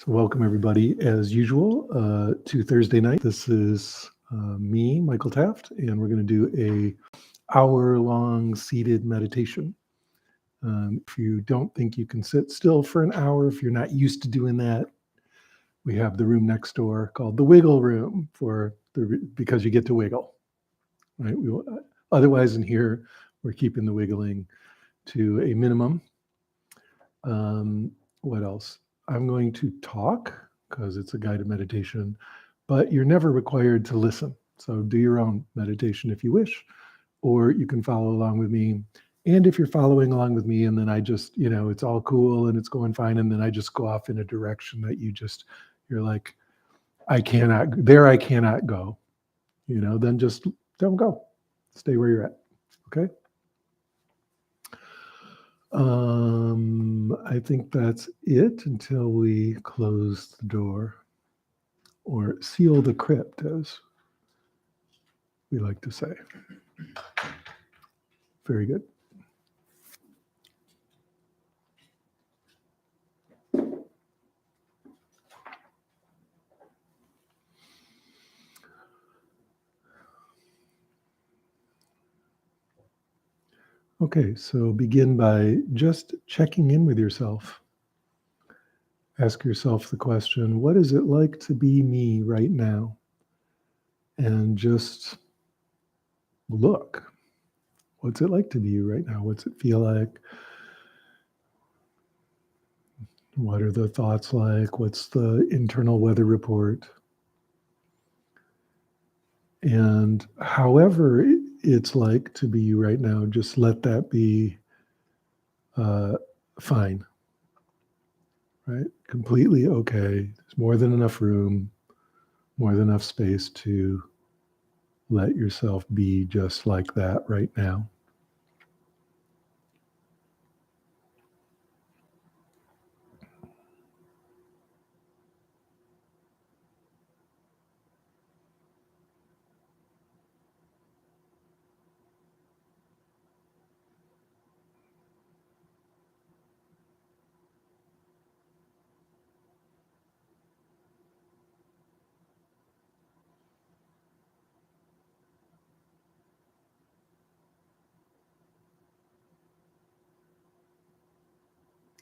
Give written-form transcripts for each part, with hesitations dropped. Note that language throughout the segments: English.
So welcome everybody, as usual, to Thursday night. This is me, Michael Taft, and we're going to do a hour-long seated meditation. If you don't think you can sit still for an hour, if you're not used to doing that, we have the room next door called the Wiggle Room because you get to wiggle. Right? Otherwise, in here, we're keeping the wiggling to a minimum. What else? I'm going to talk because it's a guided meditation, but you're never required to listen. So do your own meditation if you wish, or you can follow along with me. And if you're following along with me and then I just, it's all cool and it's going fine, and then I just go off in a direction that you're like, I cannot go, then just don't go. Stay where you're at. Okay. I think that's it until we close the door or seal the crypt, as we like to say. Very good. Okay, so begin by just checking in with yourself. Ask yourself the question, what is it like to be me right now? And just look. What's it like to be you right now? What's it feel like? What are the thoughts like? What's the internal weather report? And however it's like to be you right now, just let that be fine, right? Completely okay. There's more than enough room, more than enough space to let yourself be just like that right now.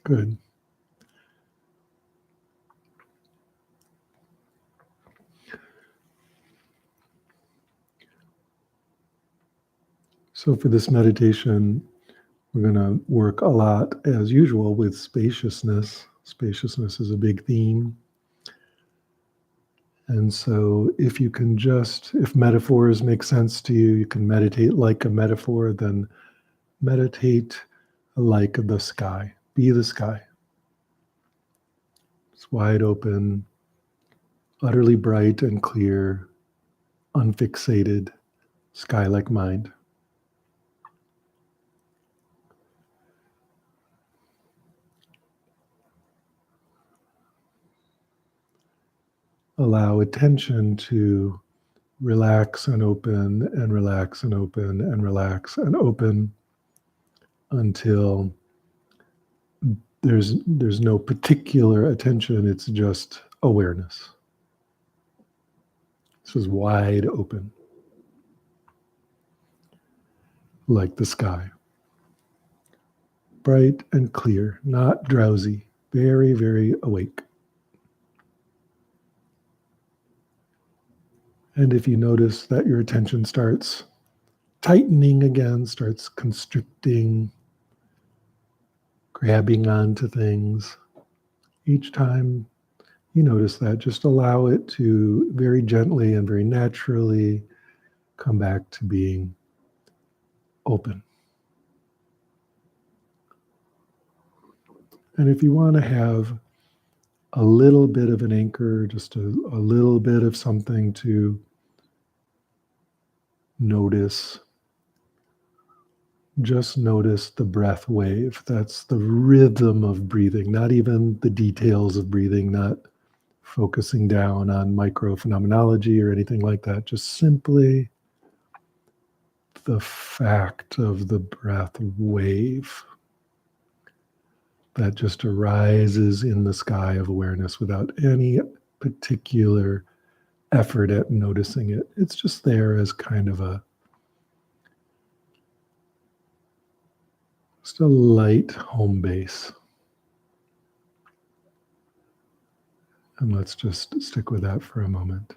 Good. So for this meditation, we're going to work a lot, as usual, with spaciousness. Spaciousness is a big theme. And so if metaphors make sense to you, you can meditate like a metaphor, then meditate like the sky. Be the sky. It's wide open, utterly bright and clear, unfixated, sky-like mind. Allow attention to relax and open and relax and open and relax and open until there's no particular attention, it's just awareness. This is wide open, like the sky. Bright and clear, not drowsy, very, very awake. And if you notice that your attention starts tightening again, starts constricting, grabbing onto things, each time you notice that, just allow it to very gently and very naturally come back to being open. And if you want to have a little bit of an anchor, just a little bit of something to notice, just notice the breath wave. That's the rhythm of breathing, not even the details of breathing, not focusing down on micro phenomenology or anything like that, just simply the fact of the breath wave. that just arises in the sky of awareness without any particular effort at noticing it. It's just there as kind of just a light home base. And let's just stick with that for a moment.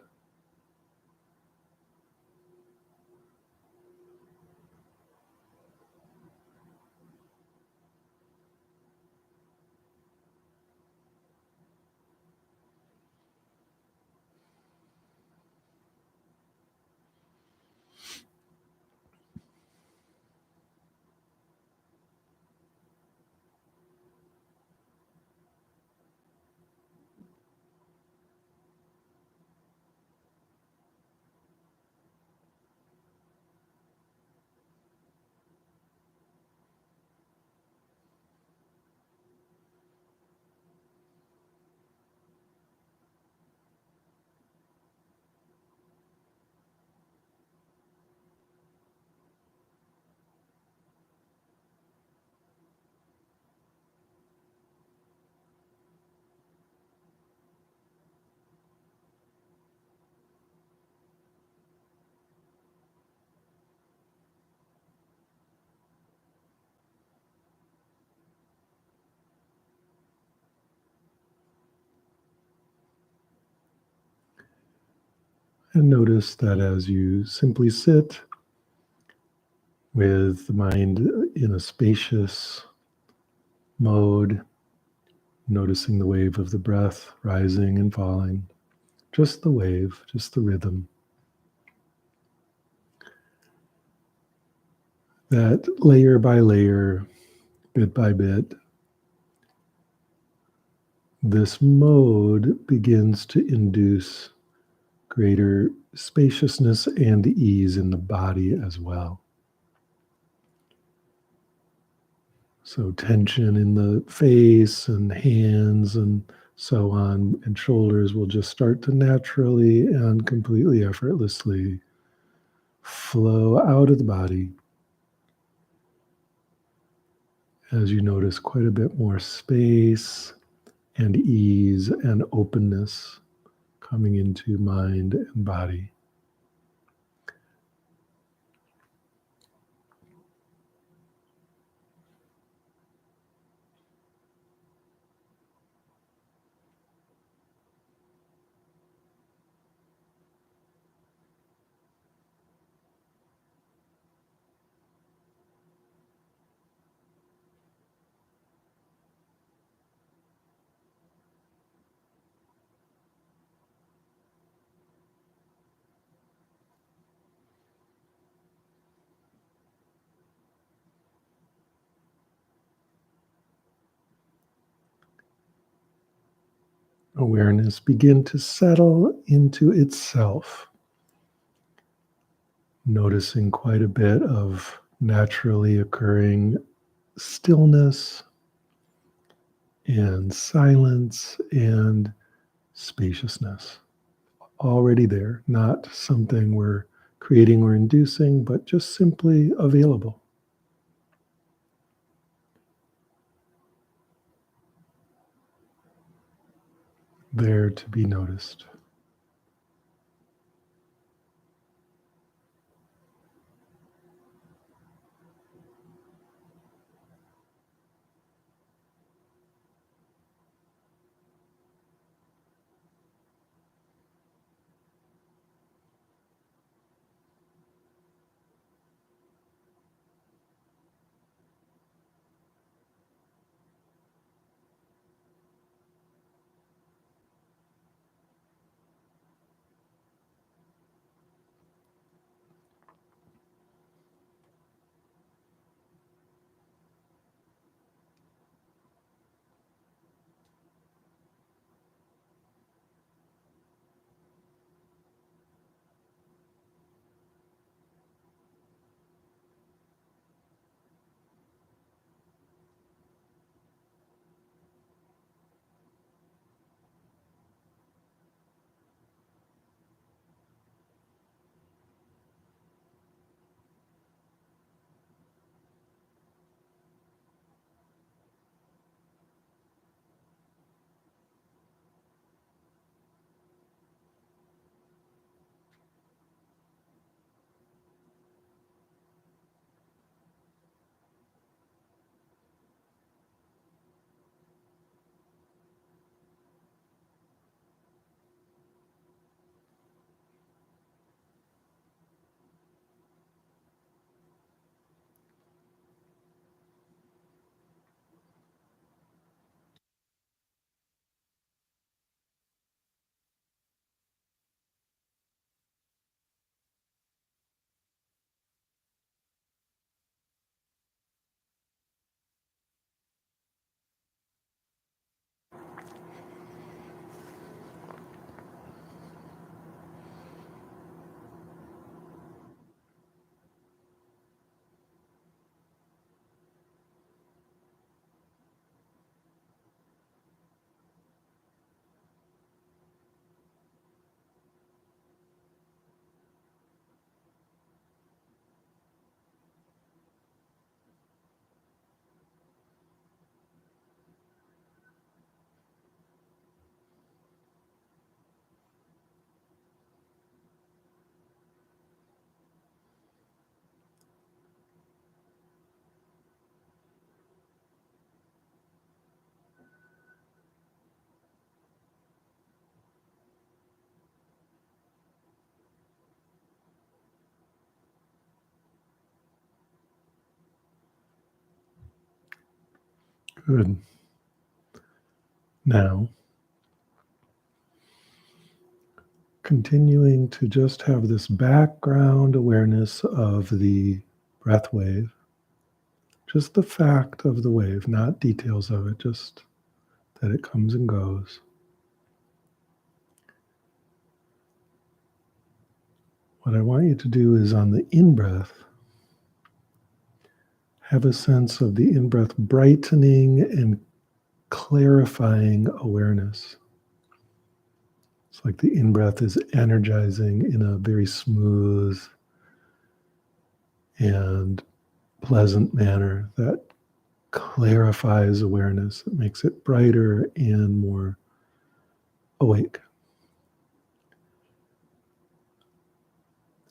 And notice that as you simply sit with the mind in a spacious mode, noticing the wave of the breath rising and falling, just the wave, just the rhythm, that layer by layer, bit by bit, this mode begins to induce greater spaciousness and ease in the body as well. So tension in the face and hands and so on and shoulders will just start to naturally and completely effortlessly flow out of the body as you notice quite a bit more space and ease and openness coming into mind and body. Awareness begin to settle into itself, noticing quite a bit of naturally occurring stillness and silence and spaciousness. Already there, not something we're creating or inducing, but just simply available. There to be noticed. Good. Now, continuing to just have this background awareness of the breath wave, just the fact of the wave, not details of it, just that it comes and goes. What I want you to do is on the in-breath, have a sense of the in-breath brightening and clarifying awareness. It's like the in-breath is energizing in a very smooth and pleasant manner that clarifies awareness. It makes it brighter and more awake.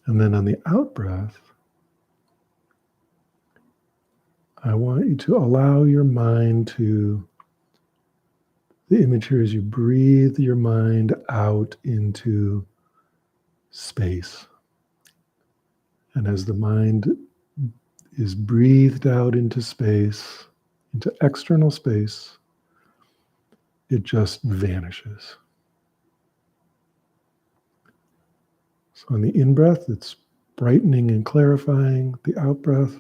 And then on the out-breath, I want you to allow your mind to, the image here is you breathe your mind out into space. And as the mind is breathed out into space, into external space, it just vanishes. So on the in-breath, it's brightening and clarifying. The out-breath,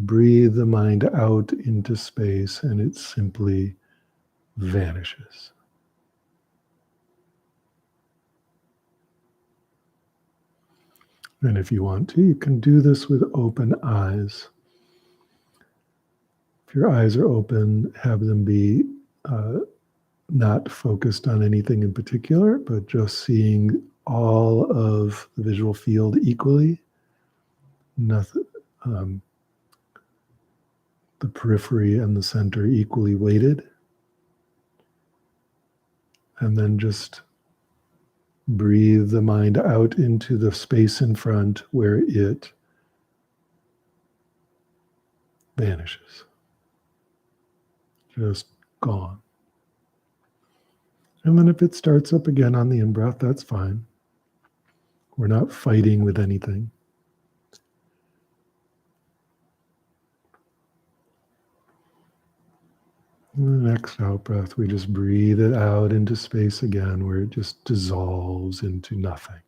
breathe the mind out into space and it simply vanishes. And if you want to, you can do this with open eyes. If your eyes are open, have them be not focused on anything in particular, but just seeing all of the visual field equally. Nothing, the periphery and the center equally weighted. And then just breathe the mind out into the space in front where it vanishes. Just gone. And then if it starts up again on the in-breath, that's fine. We're not fighting with anything. And the next out-breath, we just breathe it out into space again, where it just dissolves into nothing.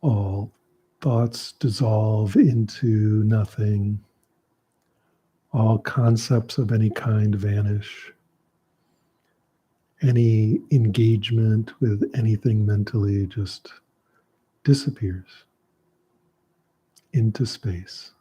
All thoughts dissolve into nothing. All concepts of any kind vanish. Any engagement with anything mentally just disappears into space.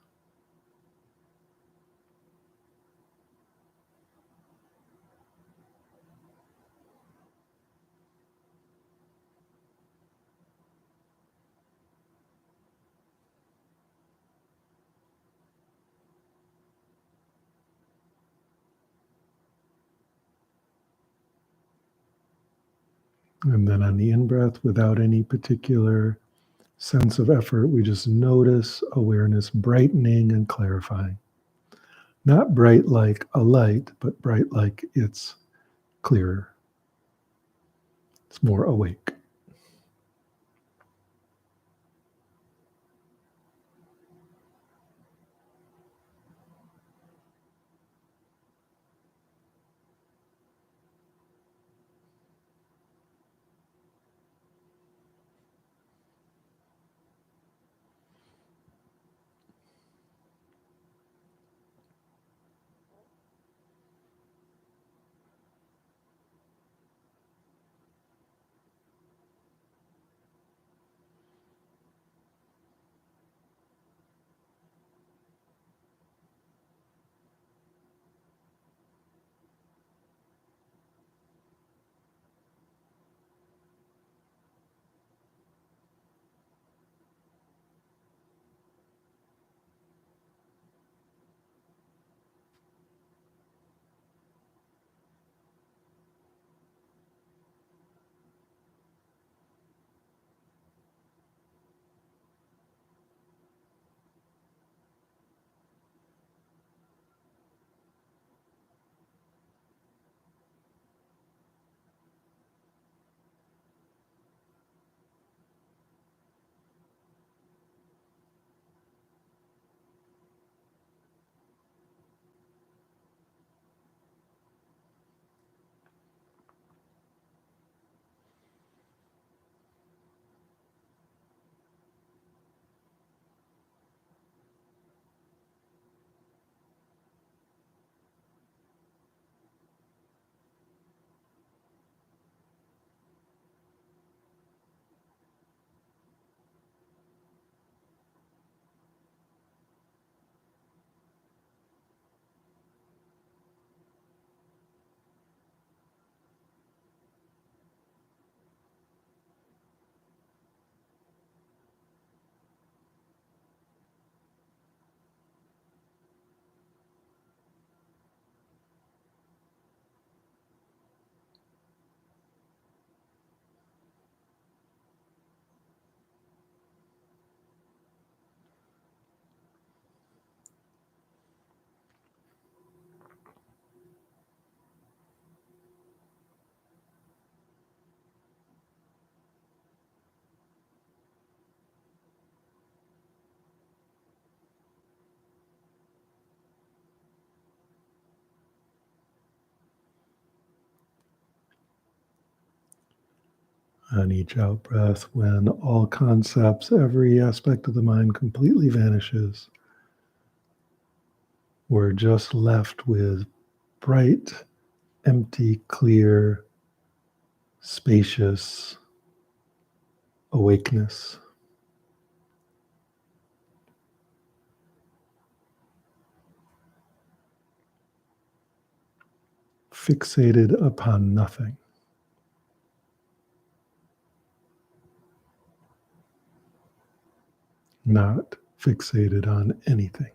And then on the in-breath, without any particular sense of effort, we just notice awareness brightening and clarifying. Not bright like a light, but bright like it's clearer. It's more awake. On each out breath, when all concepts, every aspect of the mind completely vanishes, we're just left with bright, empty, clear, spacious awakeness. Fixated upon nothing. Not fixated on anything.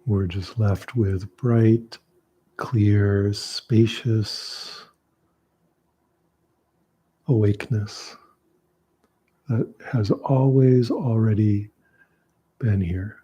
We're just left with bright, clear, spacious awakeness that has always already been here.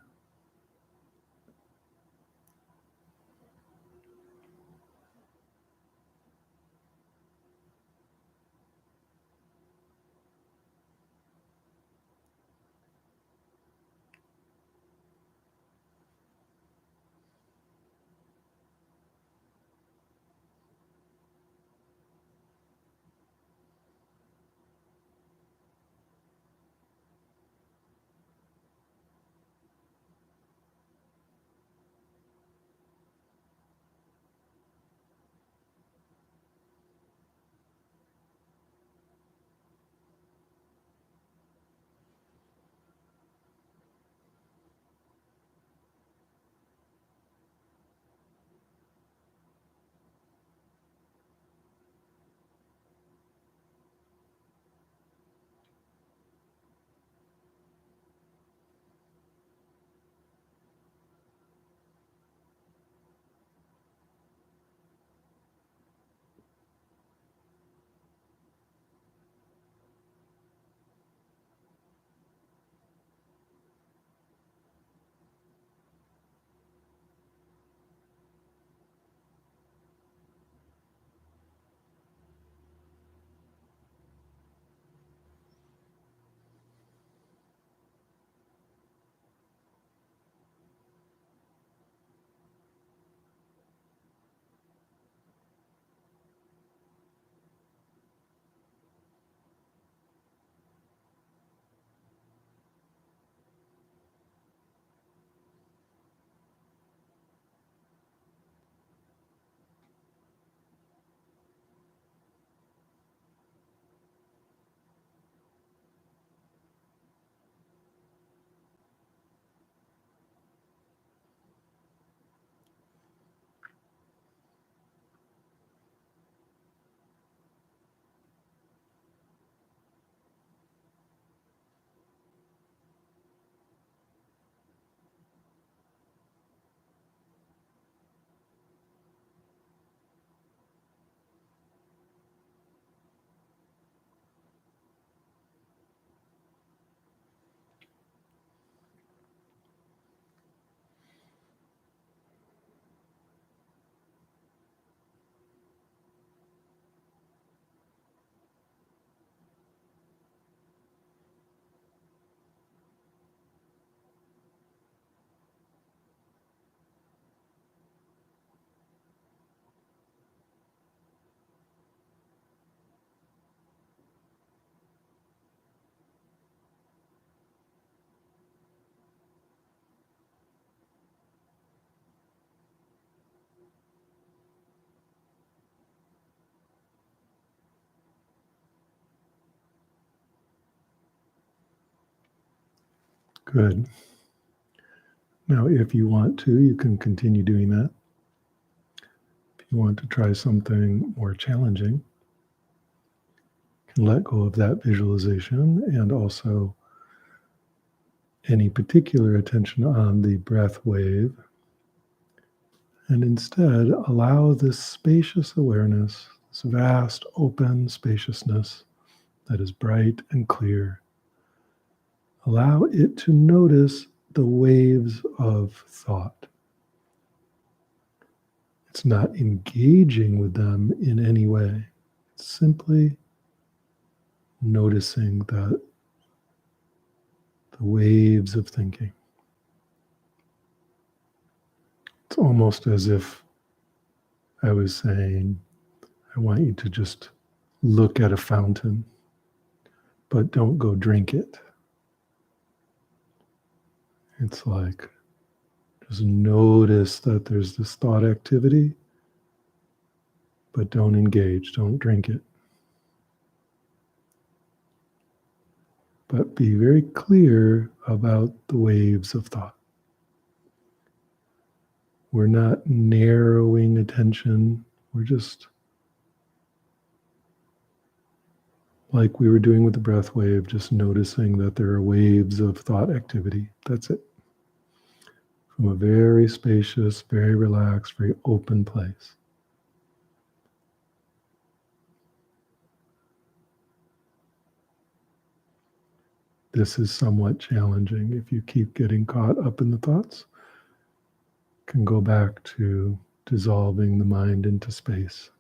Good. Now, if you want to, you can continue doing that. If you want to try something more challenging, you can let go of that visualization and also any particular attention on the breath wave, and instead allow this spacious awareness, this vast open spaciousness that is bright and clear, allow it to notice the waves of thought. It's not engaging with them in any way. It's simply noticing the waves of thinking. It's almost as if I was saying, I want you to just look at a fountain, but don't go drink it. It's like, just notice that there's this thought activity, but don't engage, don't drink it. But be very clear about the waves of thought. We're not narrowing attention, we're just like we were doing with the breath wave, just noticing that there are waves of thought activity. That's it. From a very spacious, very relaxed, very open place. This is somewhat challenging. If you keep getting caught up in the thoughts, can go back to dissolving the mind into space.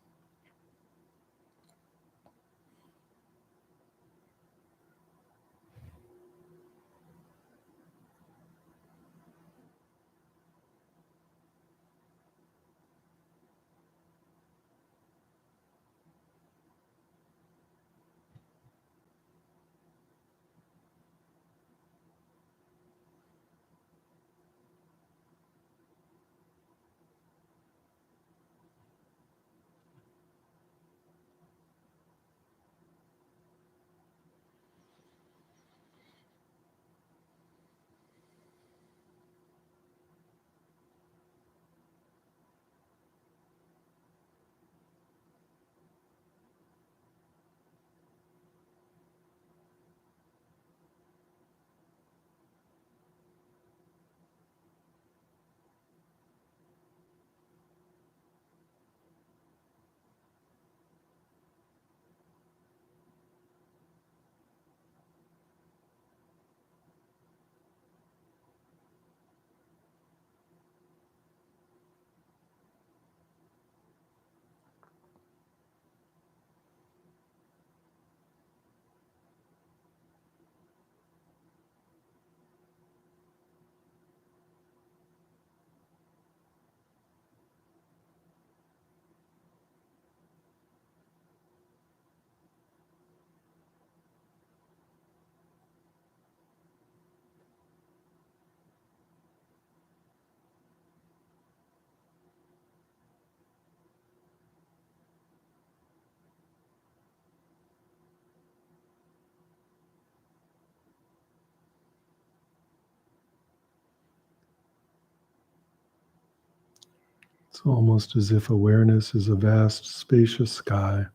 It's almost as if awareness is a vast, spacious sky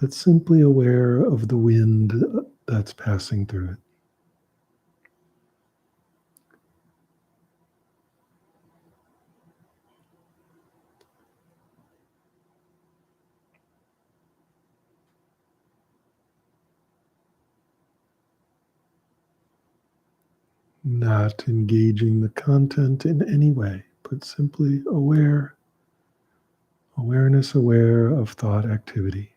that's simply aware of the wind that's passing through it. Not engaging the content in any way, but simply aware, awareness aware of thought activity.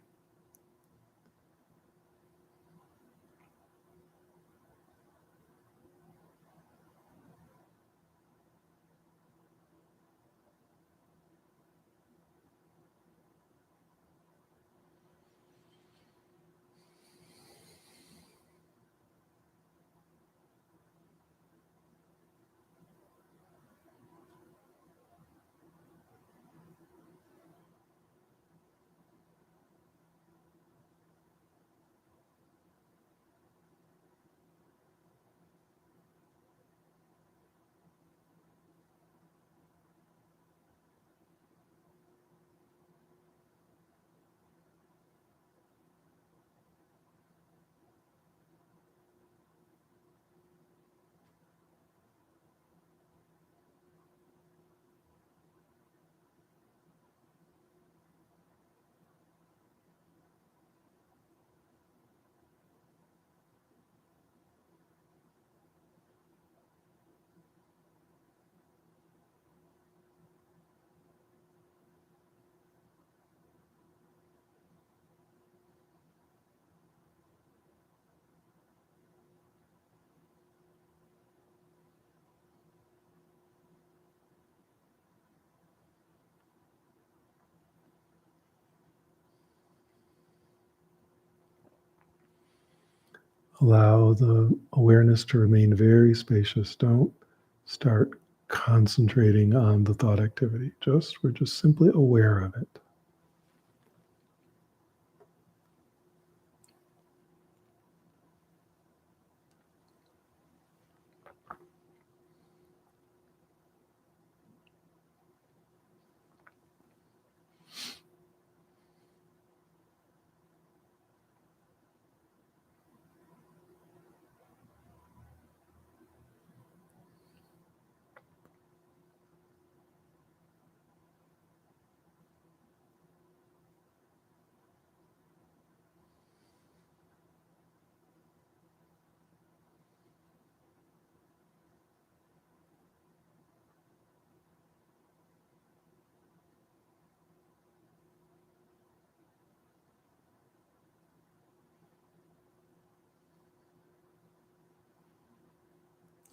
Allow the awareness to remain very spacious. Don't start concentrating on the thought activity. We're just simply aware of it.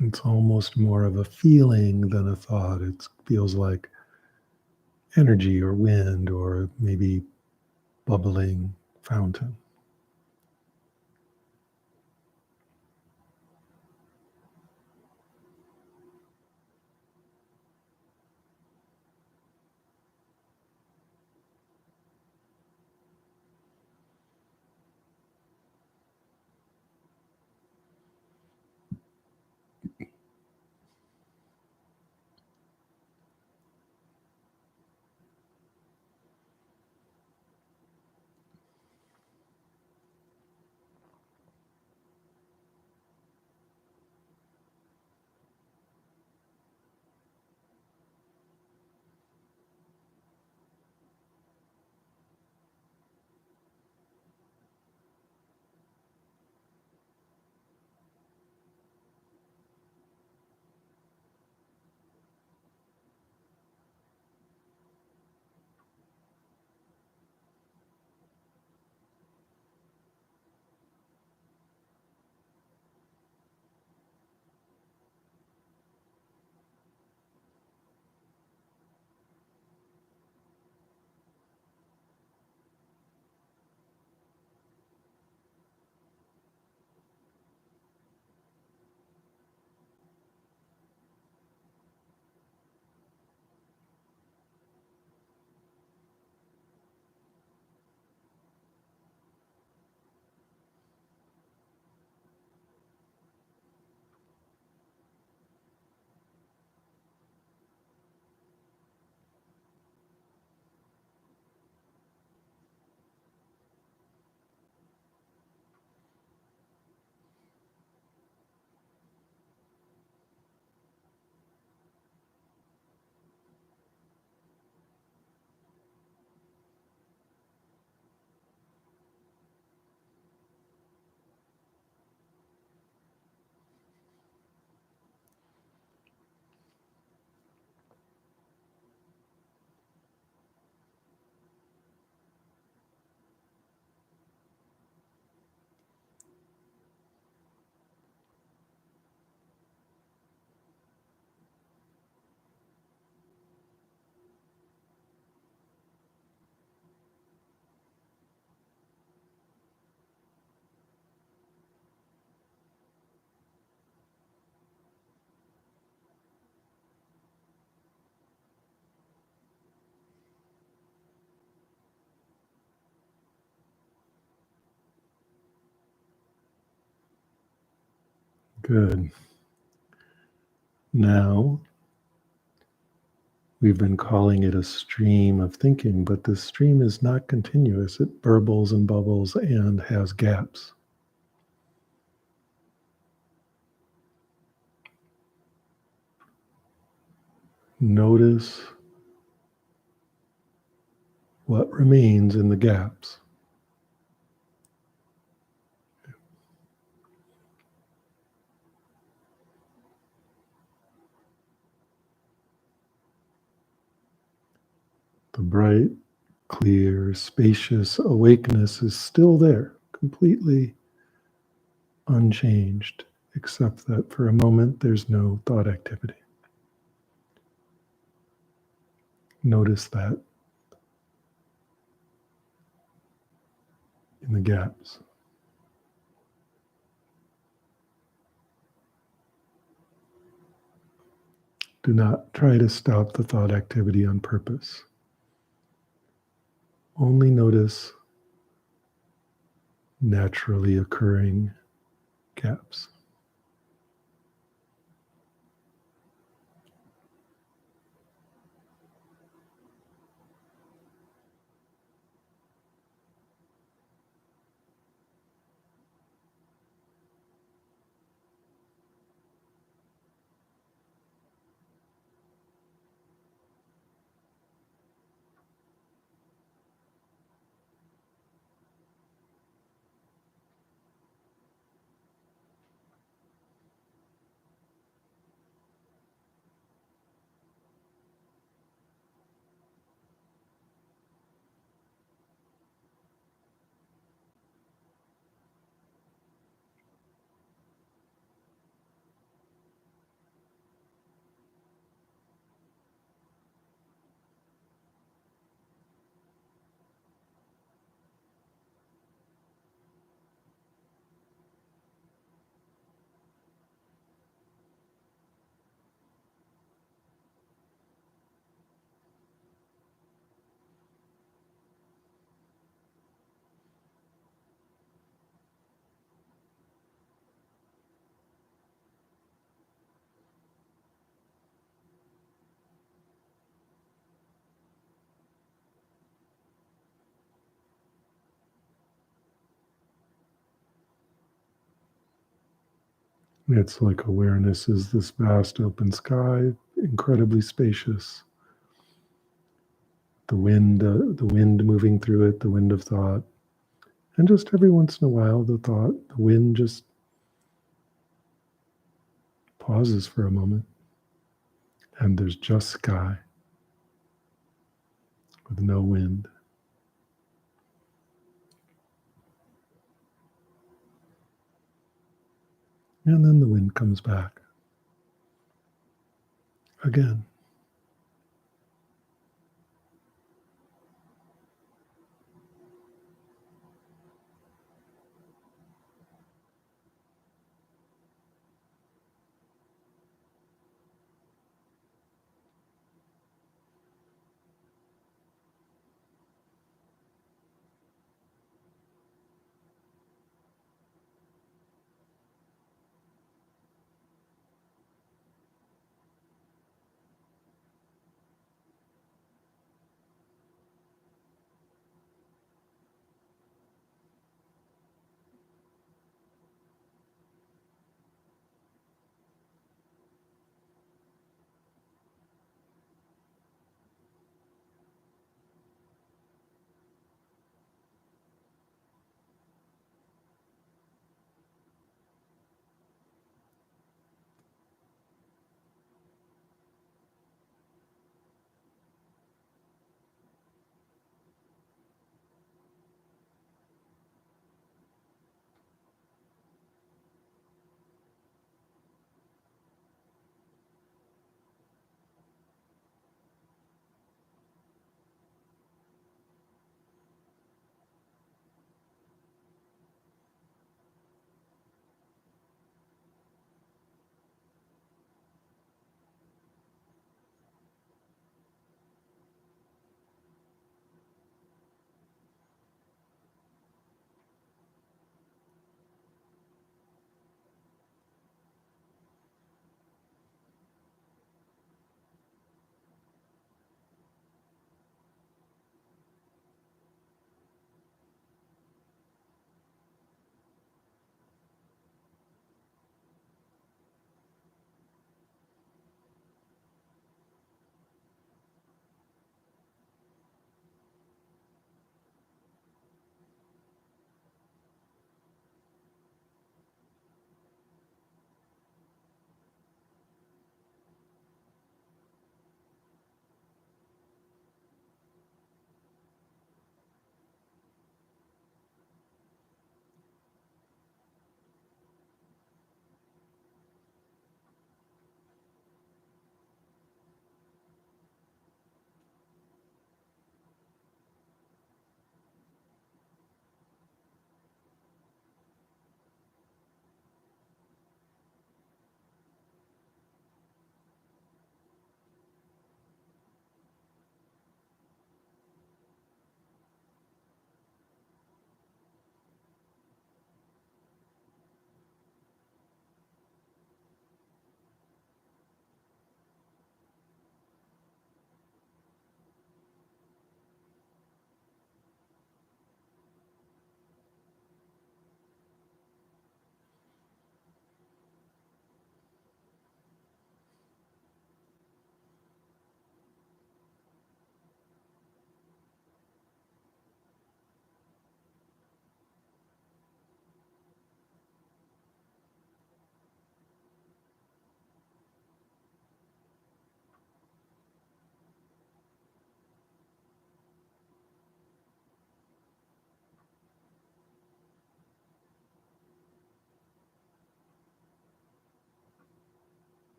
It's almost more of a feeling than a thought. It feels like energy or wind or maybe bubbling fountain. Good. Now, we've been calling it a stream of thinking, but this stream is not continuous. It burbles and bubbles and has gaps. Notice what remains in the gaps. The bright, clear, spacious awakeness is still there, completely unchanged, except that for a moment there's no thought activity. Notice that in the gaps. Do not try to stop the thought activity on purpose. Only notice naturally occurring gaps. It's like awareness is this vast open sky, incredibly spacious. The wind moving through it, the wind of thought. And just every once in a while, the wind just pauses for a moment. And there's just sky with no wind. And then the wind comes back again.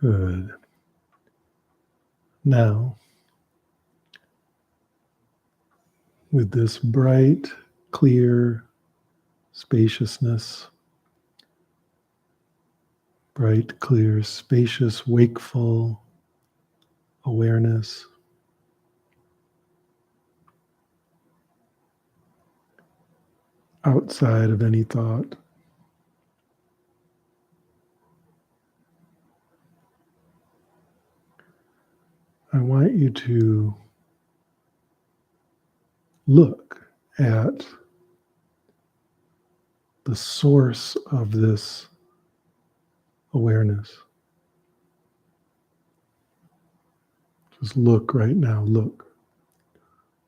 Good. Now, with this bright, clear spaciousness, bright, clear, spacious, wakeful awareness, outside of any thought, I want you to look at the source of this awareness. Just look right now, look.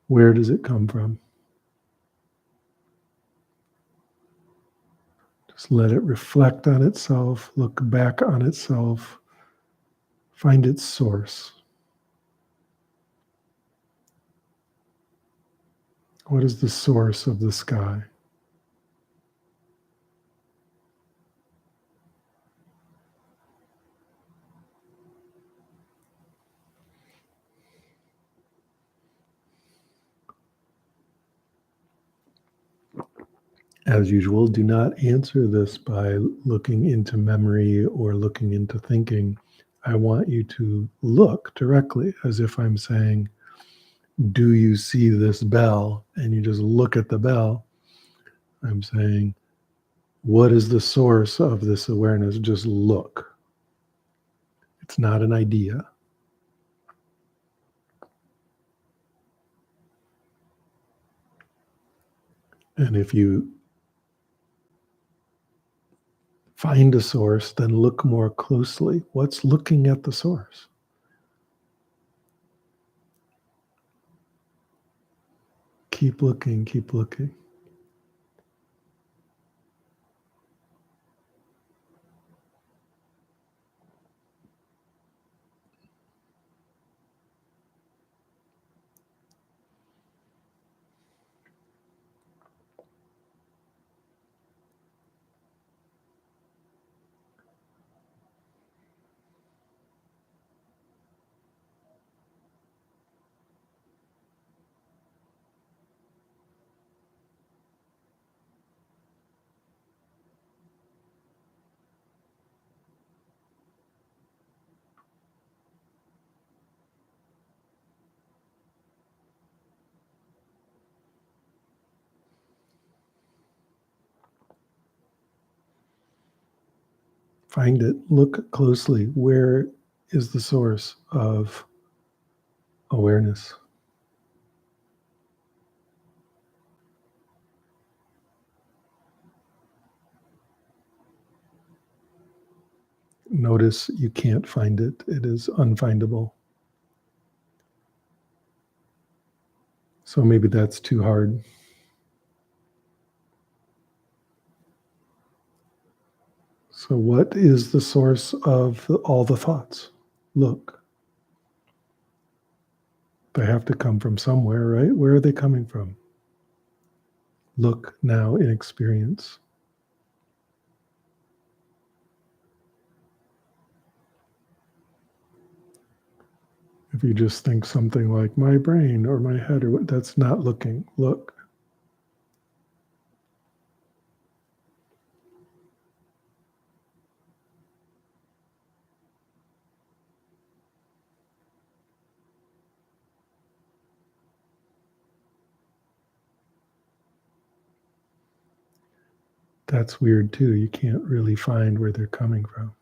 Where does it come from? Just let it reflect on itself, look back on itself, find its source. What is the source of the sky? As usual, do not answer this by looking into memory or looking into thinking. I want you to look directly as if I'm saying, do you see this bell? And you just look at the bell. I'm saying, what is the source of this awareness? Just look. It's not an idea. And if you find a source, then look more closely. What's looking at the source? Keep looking, keep looking. Find it, look closely. Where is the source of awareness? Notice you can't find it. It is unfindable. So maybe that's too hard. So what is the source of all the thoughts? Look. They have to come from somewhere, right? Where are they coming from? Look now in experience. If you just think something like my brain or my head, or what, that's not looking. Look. That's weird too. You can't really find where they're coming from.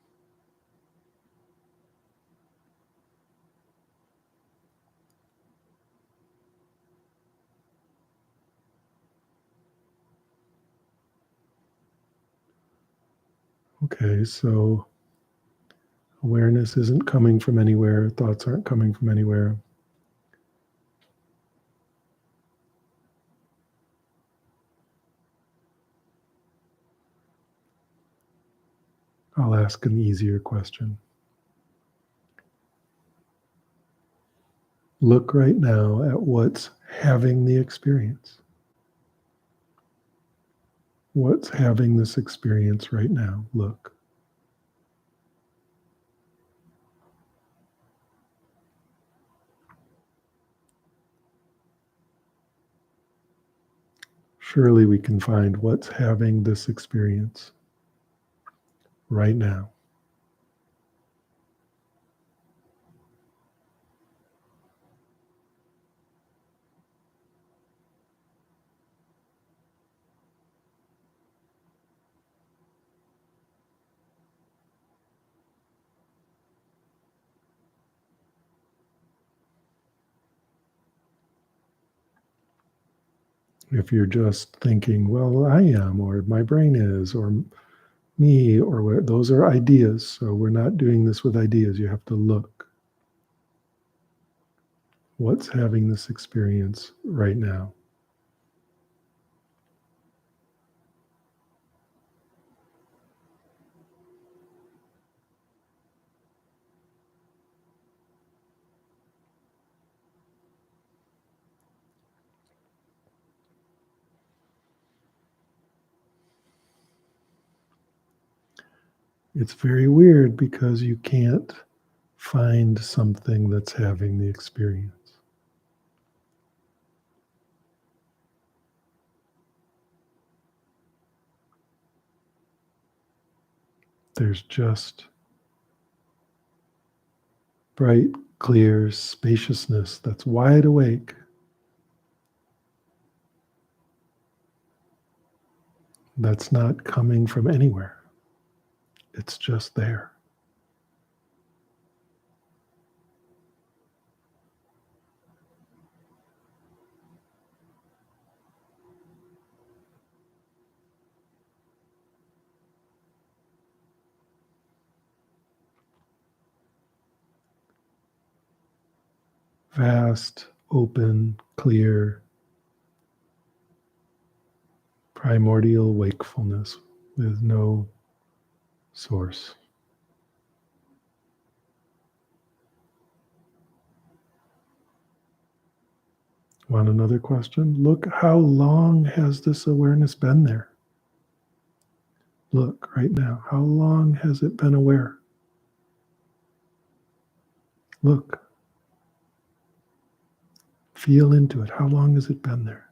Okay, so awareness isn't coming from anywhere. Thoughts aren't coming from anywhere. I'll ask an easier question. Look right now at what's having the experience. What's having this experience right now? Look. Surely we can find what's having this experience right now. If you're just thinking, well, I am, or my brain is, or me, or where, those are ideas. So we're not doing this with ideas. You have to look. What's having this experience right now? It's very weird because you can't find something that's having the experience. There's just bright, clear spaciousness that's wide awake. That's not coming from anywhere. It's just there. Vast, open, clear, primordial wakefulness with no source. Want another question? Look, how long has this awareness been there? Look right now. How long has it been aware? Look. Feel into it. How long has it been there?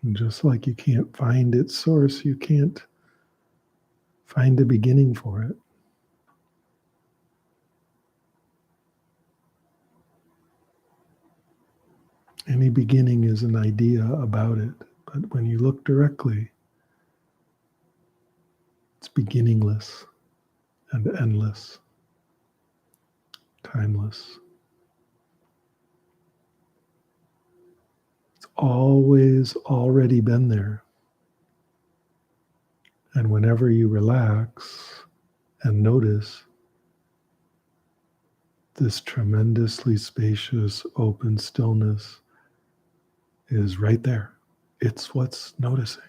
And just like you can't find its source, you can't find a beginning for it. Any beginning is an idea about it, but when you look directly, it's beginningless and endless, timeless. It's always already been there. And whenever you relax and notice, this tremendously spacious, open stillness is right there. It's what's noticing.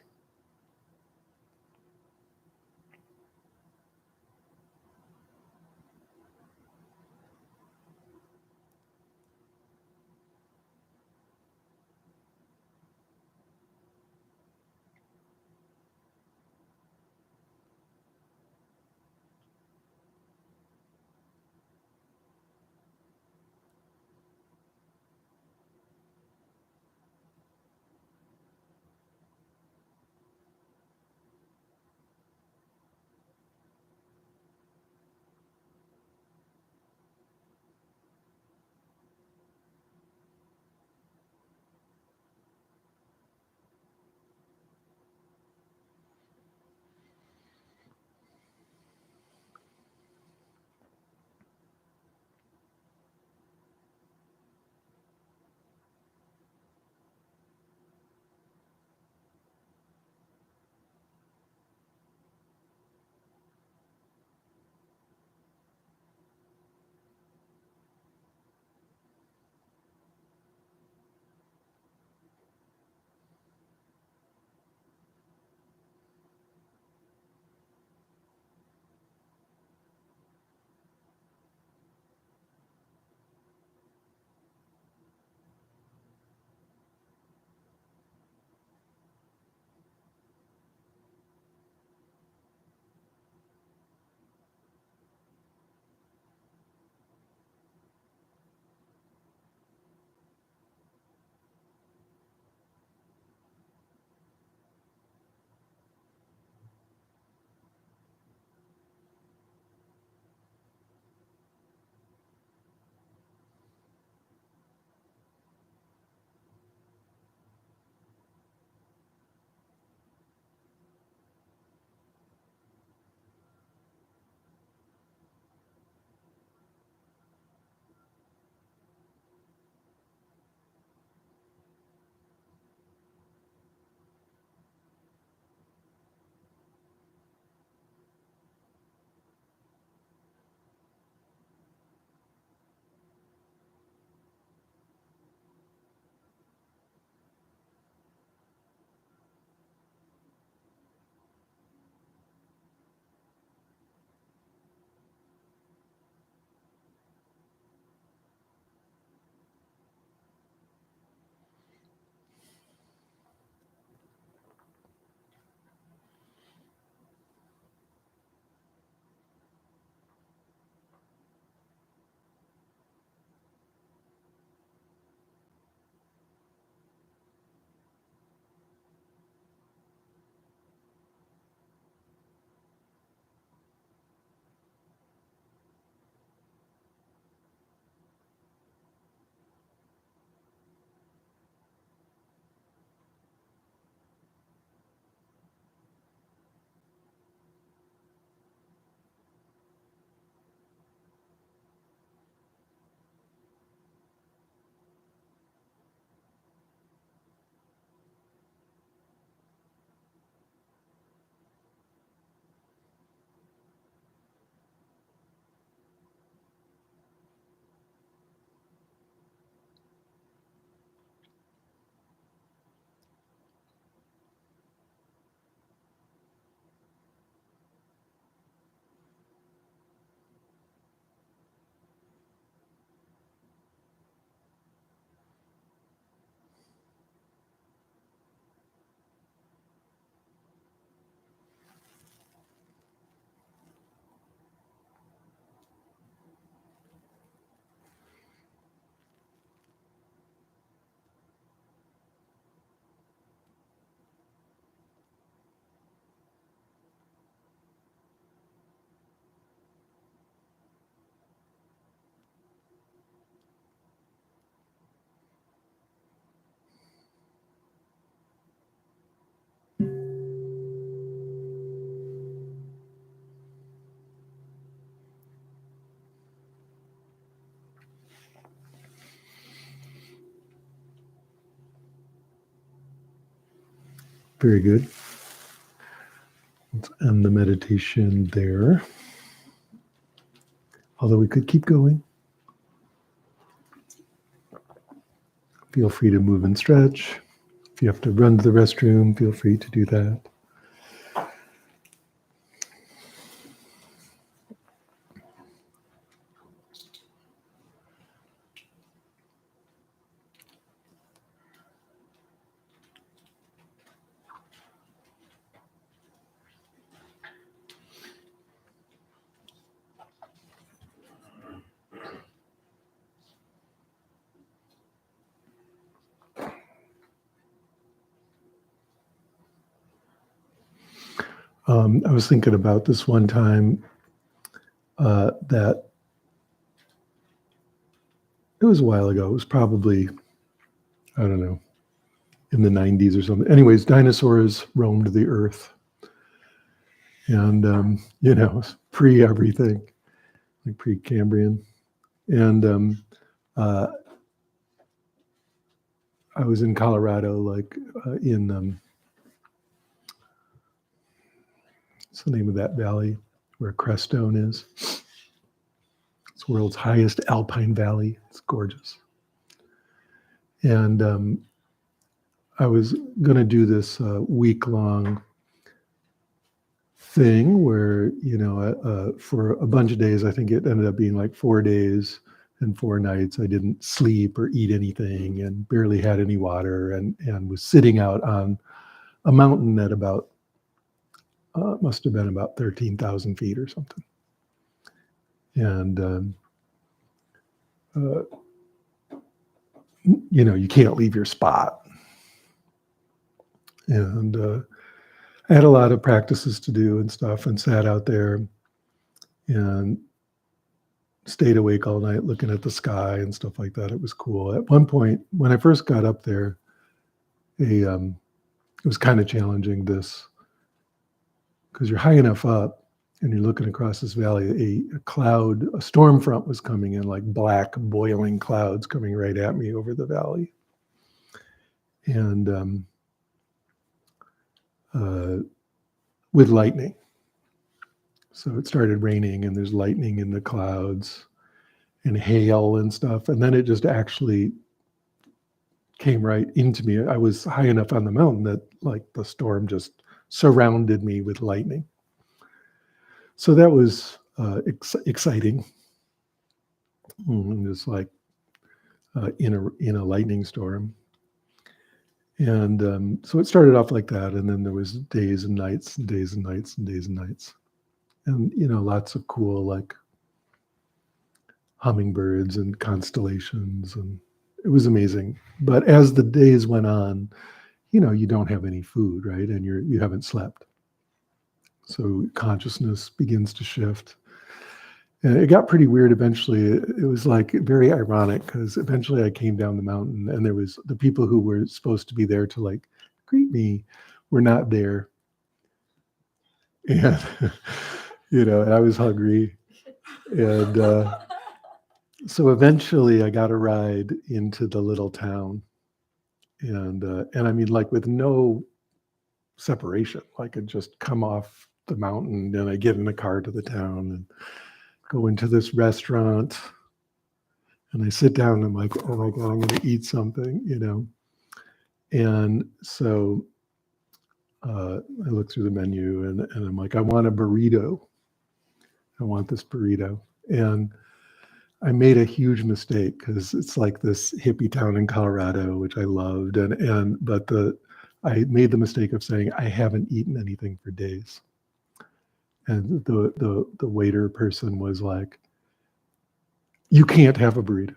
Very good. Let's end the meditation there. Although we could keep going. Feel free to move and stretch. If you have to run to the restroom, feel free to do that. I was thinking about this one time that it was a while ago. It was probably, I don't know, in the 90s or something. Anyways, dinosaurs roamed the earth. And, pre everything, like pre-Cambrian. And I was in Colorado, like in, what's the name of that valley where Crestone is? It's the world's highest alpine valley. It's gorgeous. And I was going to do this week-long thing where, for a bunch of days, I think it ended up being like 4 days and 4 nights. I didn't sleep or eat anything and barely had any water and was sitting out on a mountain at about, must have been about 13,000 feet or something. And, you can't leave your spot. And I had a lot of practices to do and stuff and sat out there and stayed awake all night looking at the sky and stuff like that. It was cool. At one point, when I first got up there, it was kind of challenging this, because you're high enough up and you're looking across this valley, a storm front was coming in, like black boiling clouds coming right at me over the valley. And with lightning. So it started raining and there's lightning in the clouds and hail and stuff. And then it just actually came right into me. I was high enough on the mountain that like the storm just surrounded me with lightning. So that was exciting. Just like in a lightning storm. And so it started off like that, and then there was days and nights and days and nights and days and nights. And, lots of cool, like, hummingbirds and constellations, and it was amazing. But as the days went on, you don't have any food, right? And you haven't slept. So consciousness begins to shift. And it got pretty weird eventually. It was like very ironic, because eventually I came down the mountain and there was the people who were supposed to be there to like greet me were not there. And, and I was hungry. And so eventually I got a ride into the little town. And I mean, like with no separation, I could just come off the mountain and I get in a car to the town and go into this restaurant, and I sit down and I'm like, oh my God, I'm going to eat something, And so I look through the menu and I'm like, I want a burrito. I want this burrito. And I made a huge mistake, because it's like this hippie town in Colorado, which I loved. But I made the mistake of saying, I haven't eaten anything for days. And the waiter person was like, you can't have a burrito.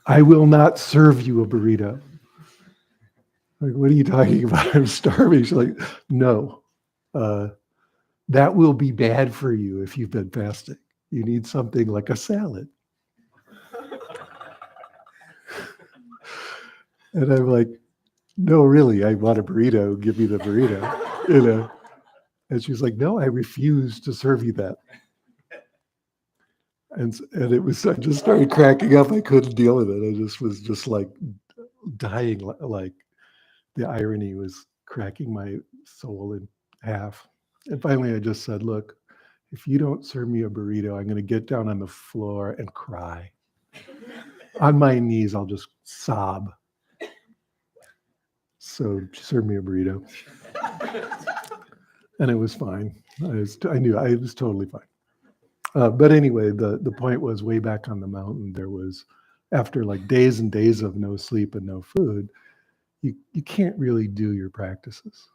I will not serve you a burrito. Like, what are you talking about? I'm starving. She's like, no, that will be bad for you if you've been fasting. You need something like a salad. And I'm like, no, really, I want a burrito. Give me the burrito, And she's like, no, I refuse to serve you that. And it was, I just started cracking up. I couldn't deal with it. I just was just like dying. Like the irony was cracking my soul in half. And finally, I just said, look, if you don't serve me a burrito, I'm going to get down on the floor and cry. On my knees, I'll just sob. So she served me a burrito. And it was fine. I knew I was totally fine. But anyway, the point was way back on the mountain, there was, after like days and days of no sleep and no food, you can't really do your practices.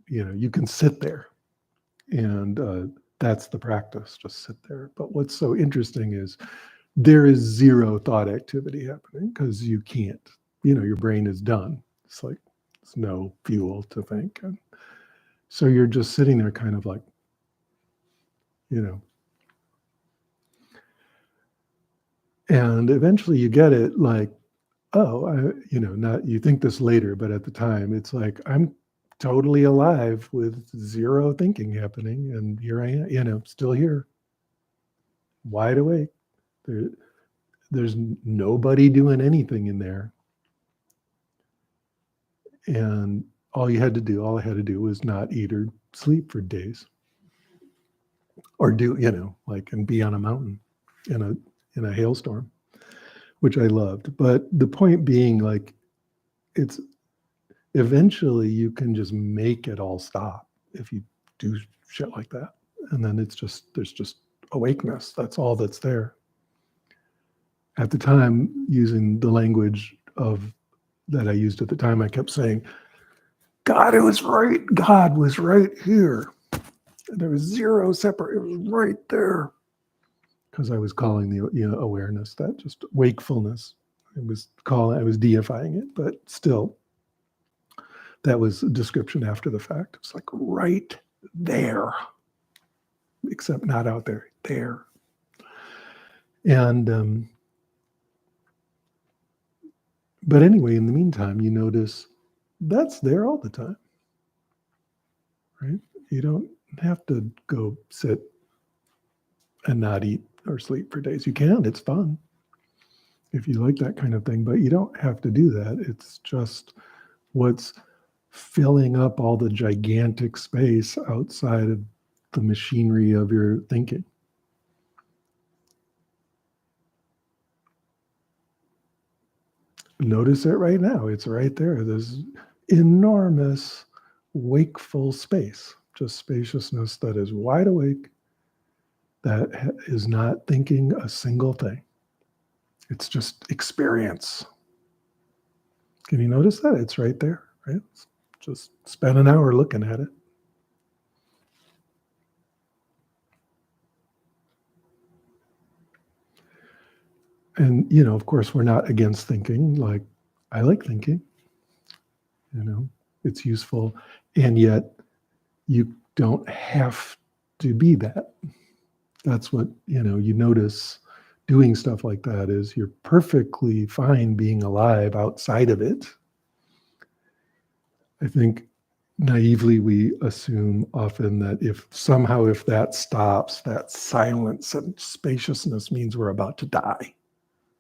You can sit there, and that's the practice, just sit there. But what's so interesting is there is zero thought activity happening because you can't, your brain is done. It's like there's no fuel to think. And so you're just sitting there kind of like, and eventually you get it like, oh, not you think this later, but at the time it's like, I'm totally alive with zero thinking happening. And here I am, still here, wide awake. There's nobody doing anything in there. And all I had to do was not eat or sleep for days, or do, and be on a mountain in a hailstorm, which I loved. But the point being, like, it's eventually you can just make it all stop if you do shit like that. And then there's just awakeness. That's all that's there. At the time, using the language that I used at the time, I kept saying, God was right here. There was zero separate. It was right there. Because I was calling the awareness, that just wakefulness. I was deifying it, but still, that was a description after the fact. It's like right there, except not out there. And but anyway, in the meantime, you notice that's there all the time, right? You don't have to go sit and not eat or sleep for days. You can, it's fun if you like that kind of thing, but you don't have to do that. It's just what's filling up all the gigantic space outside of the machinery of your thinking. Notice it right now. It's right there. There's enormous wakeful space, just spaciousness that is wide awake, that is not thinking a single thing. It's just experience. Can you notice that? It's right there, right? Just spend an hour looking at it. And, of course, we're not against thinking. Like, I like thinking, it's useful. And yet you don't have to be that. That's what, you notice doing stuff like that is you're perfectly fine being alive outside of it. I think naively we assume often that if that stops, that silence and spaciousness means we're about to die.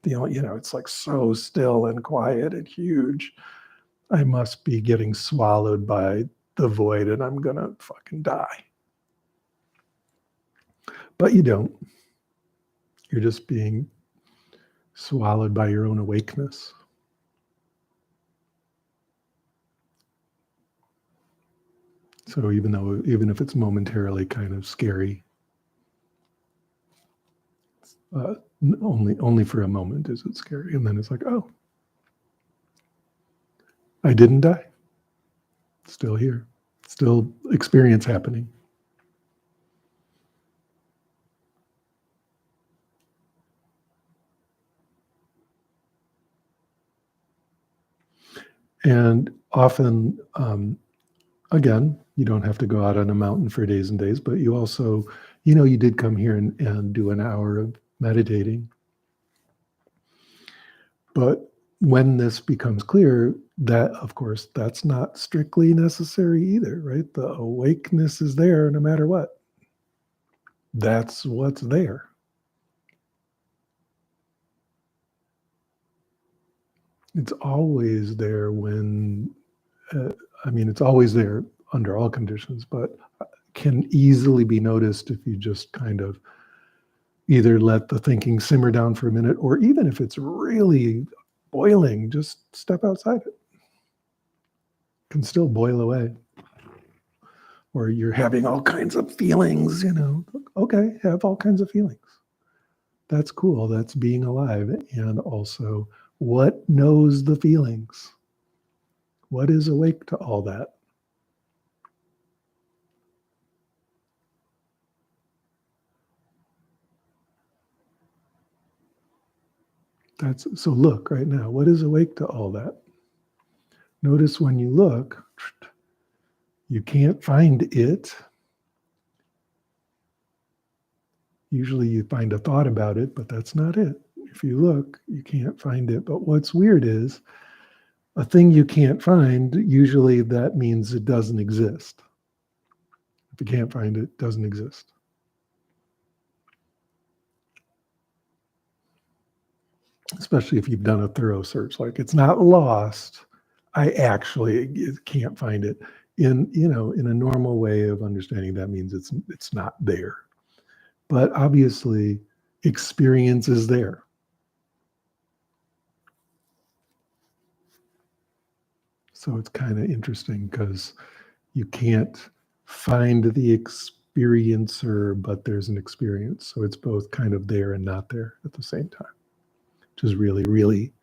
It's like so still and quiet and huge. I must be getting swallowed by the void and I'm gonna fucking die. But you don't. You're just being swallowed by your own awakeness. So even if it's momentarily kind of scary, only for a moment is it scary, and then it's like, oh, I didn't die. Still here. Still experience happening. And often, again, you don't have to go out on a mountain for days and days, but you also, you did come here and do an hour of meditating. But when this becomes clear, that, of course, that's not strictly necessary either, right? The awakeness is there no matter what. That's what's there. It's always there when I mean, it's always there under all conditions, but can easily be noticed if you just kind of either let the thinking simmer down for a minute, or even if it's really boiling, just step outside it. Can still boil away. Or you're having all kinds of feelings, okay, have all kinds of feelings. That's cool. That's being alive. And also, what knows the feelings? What is awake to all that? So look right now. What is awake to all that? Notice when you look, you can't find it. Usually you find a thought about it, but that's not it. If you look, you can't find it. But what's weird is a thing you can't find, usually that means it doesn't exist. If you can't find it, it doesn't exist. Especially if you've done a thorough search, like it's not lost. I actually can't find it. In a normal way of understanding, that means it's not there. But obviously, experience is there. So it's kind of interesting because you can't find the experiencer, but there's an experience. So it's both kind of there and not there at the same time, which is really, really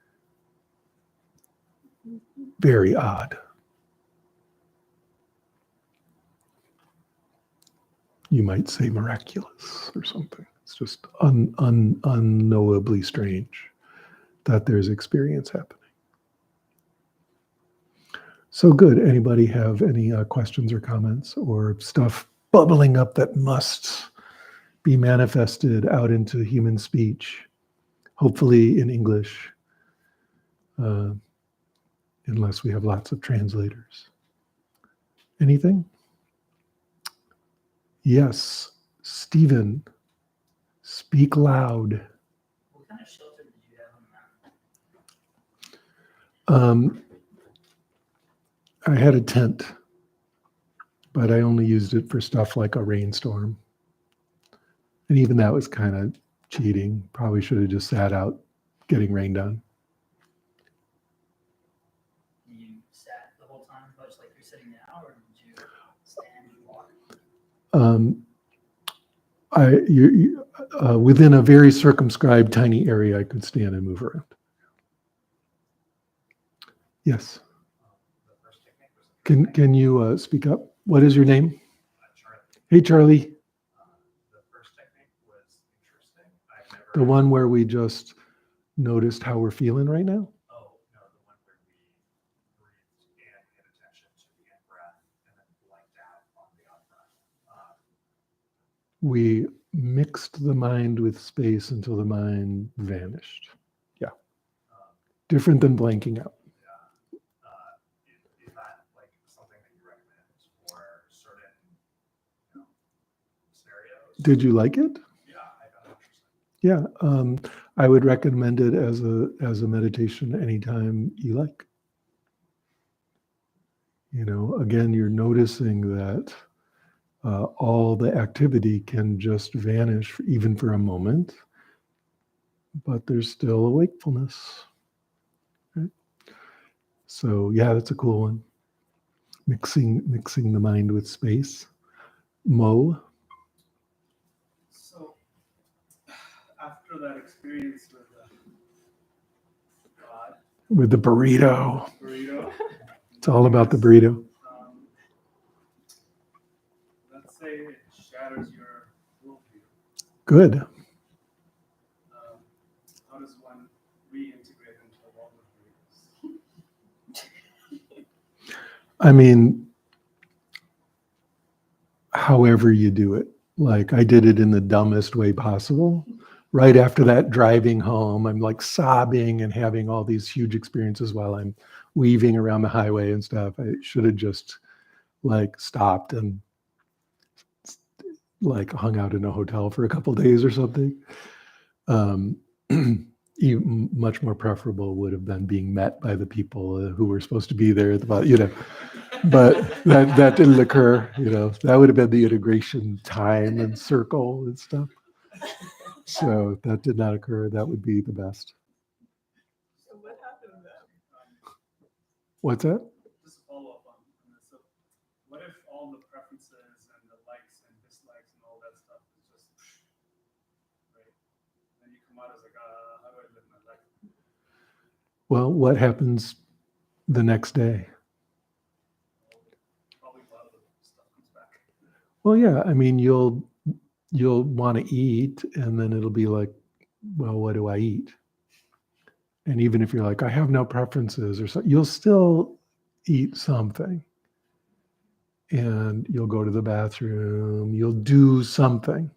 very odd. You might say miraculous or something. It's just unknowably strange that there's experience happening. So good. Anybody have any questions or comments or stuff bubbling up that must be manifested out into human speech, hopefully in English, unless we have lots of translators. Anything? Yes, Stephen, speak loud. What kind of shelter did you have on the mountain? I had a tent, but I only used it for stuff like a rainstorm. And even that was kind of cheating. Probably should have just sat out getting rained on. You sat the whole time, much like you're sitting now, or did you stand and walk? Within a very circumscribed, tiny area, I could stand and move around. Yes. Can you speak up? What is your name? Charlie. Hey, Charlie. The first technique was interesting. The one where we just noticed how we're feeling right now? Oh, no, the one where we breathed and paid attention to the in-breath and then blanked out on the out-breath. We mixed the mind with space until the mind vanished. Yeah. Different than blanking out. Is that like something that you recommend for certain scenarios? Did you like it? Yeah, I found it interesting. Yeah, I would recommend it as a meditation anytime you like. Again, you're noticing that all the activity can just vanish even for a moment, but there's still a wakefulness. Right? So yeah, that's a cool one. Mixing the mind with space. Mo? So after that experience with God, With the burrito. It's all about the burrito. Let's say it shatters your worldview. Good. How does one reintegrate into a world of burritos? I mean, however you do it. Like I did it in the dumbest way possible. Right after that, driving home, I'm like sobbing and having all these huge experiences while I'm weaving around the highway and stuff. I should have just like stopped and like hung out in a hotel for a couple days or something. even much more preferable would have been being met by the people who were supposed to be there at the bottom, you know. But that didn't occur, you know. That would have been the integration time and circle and stuff. So that did not occur. That would be the best. So what happened then? What's that? Just a follow up on this. So what if all the preferences and the likes and dislikes and all that stuff is just right? Then you come out as like, how do I live my life? Well, what happens the next day? Probably a lot of the stuff comes back. Well, yeah, I mean, you'll want to eat, and then it'll be like, well, what do I eat? And even if you're like, I have no preferences or so, you'll still eat something. And you'll go to the bathroom, you'll do something.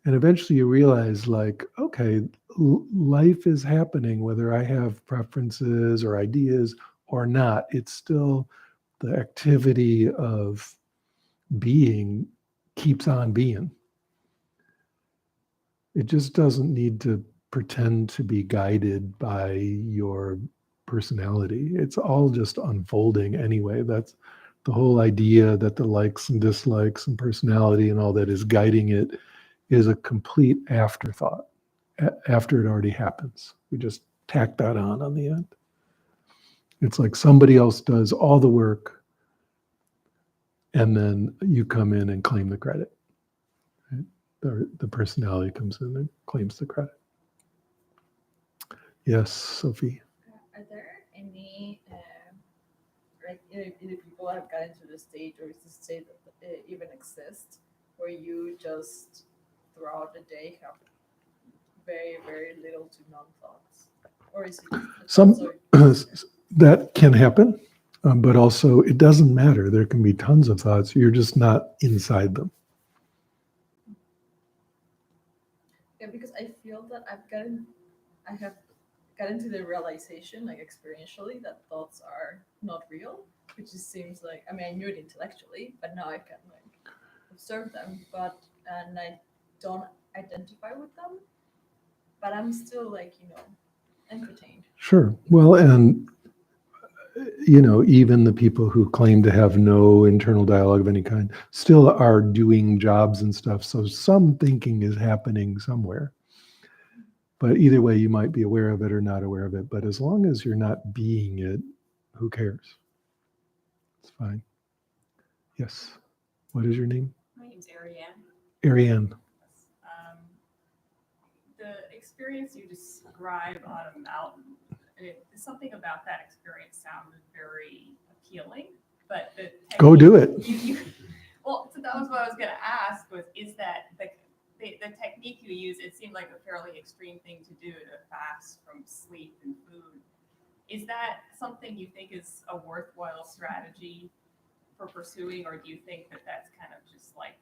And eventually you realize, like, okay, life is happening, whether I have preferences or ideas or not. It's still the activity of being keeps on being. It just doesn't need to pretend to be guided by your personality. It's all just unfolding anyway. That's the whole idea, that the likes and dislikes and personality and all that is guiding it is a complete afterthought after it already happens. We just tack that on the end. It's like somebody else does all the work and then you come in and claim the credit. Right? The personality comes in and claims the credit. Yes, Sophie. Are there any, like, either people have gotten to the stage, or is the state that even exists, where you just throughout the day have very, very little to none thoughts? Or is it just Some thoughts that can happen, but also it doesn't matter. There can be tons of thoughts. You're just not inside them. Yeah, because I feel that I have gotten to the realization, like experientially, that thoughts are not real, which just seems like, I mean, I knew it intellectually, but now I can like observe them, and I don't identify with them, but I'm still like, entertained. Sure. Well, and even the people who claim to have no internal dialogue of any kind still are doing jobs and stuff. So some thinking is happening somewhere. But either way, you might be aware of it or not aware of it. But as long as you're not being it, who cares? It's fine. Yes. What is your name? My name's Ariane. Ariane. The experience you describe on a mountain, something about that experience sounded very appealing, but the Go do it. Well, so that was what I was going to ask, is that the technique you use, it seemed like a fairly extreme thing to do, to fast from sleep and food. Is that something you think is a worthwhile strategy for pursuing, or do you think that that's kind of just like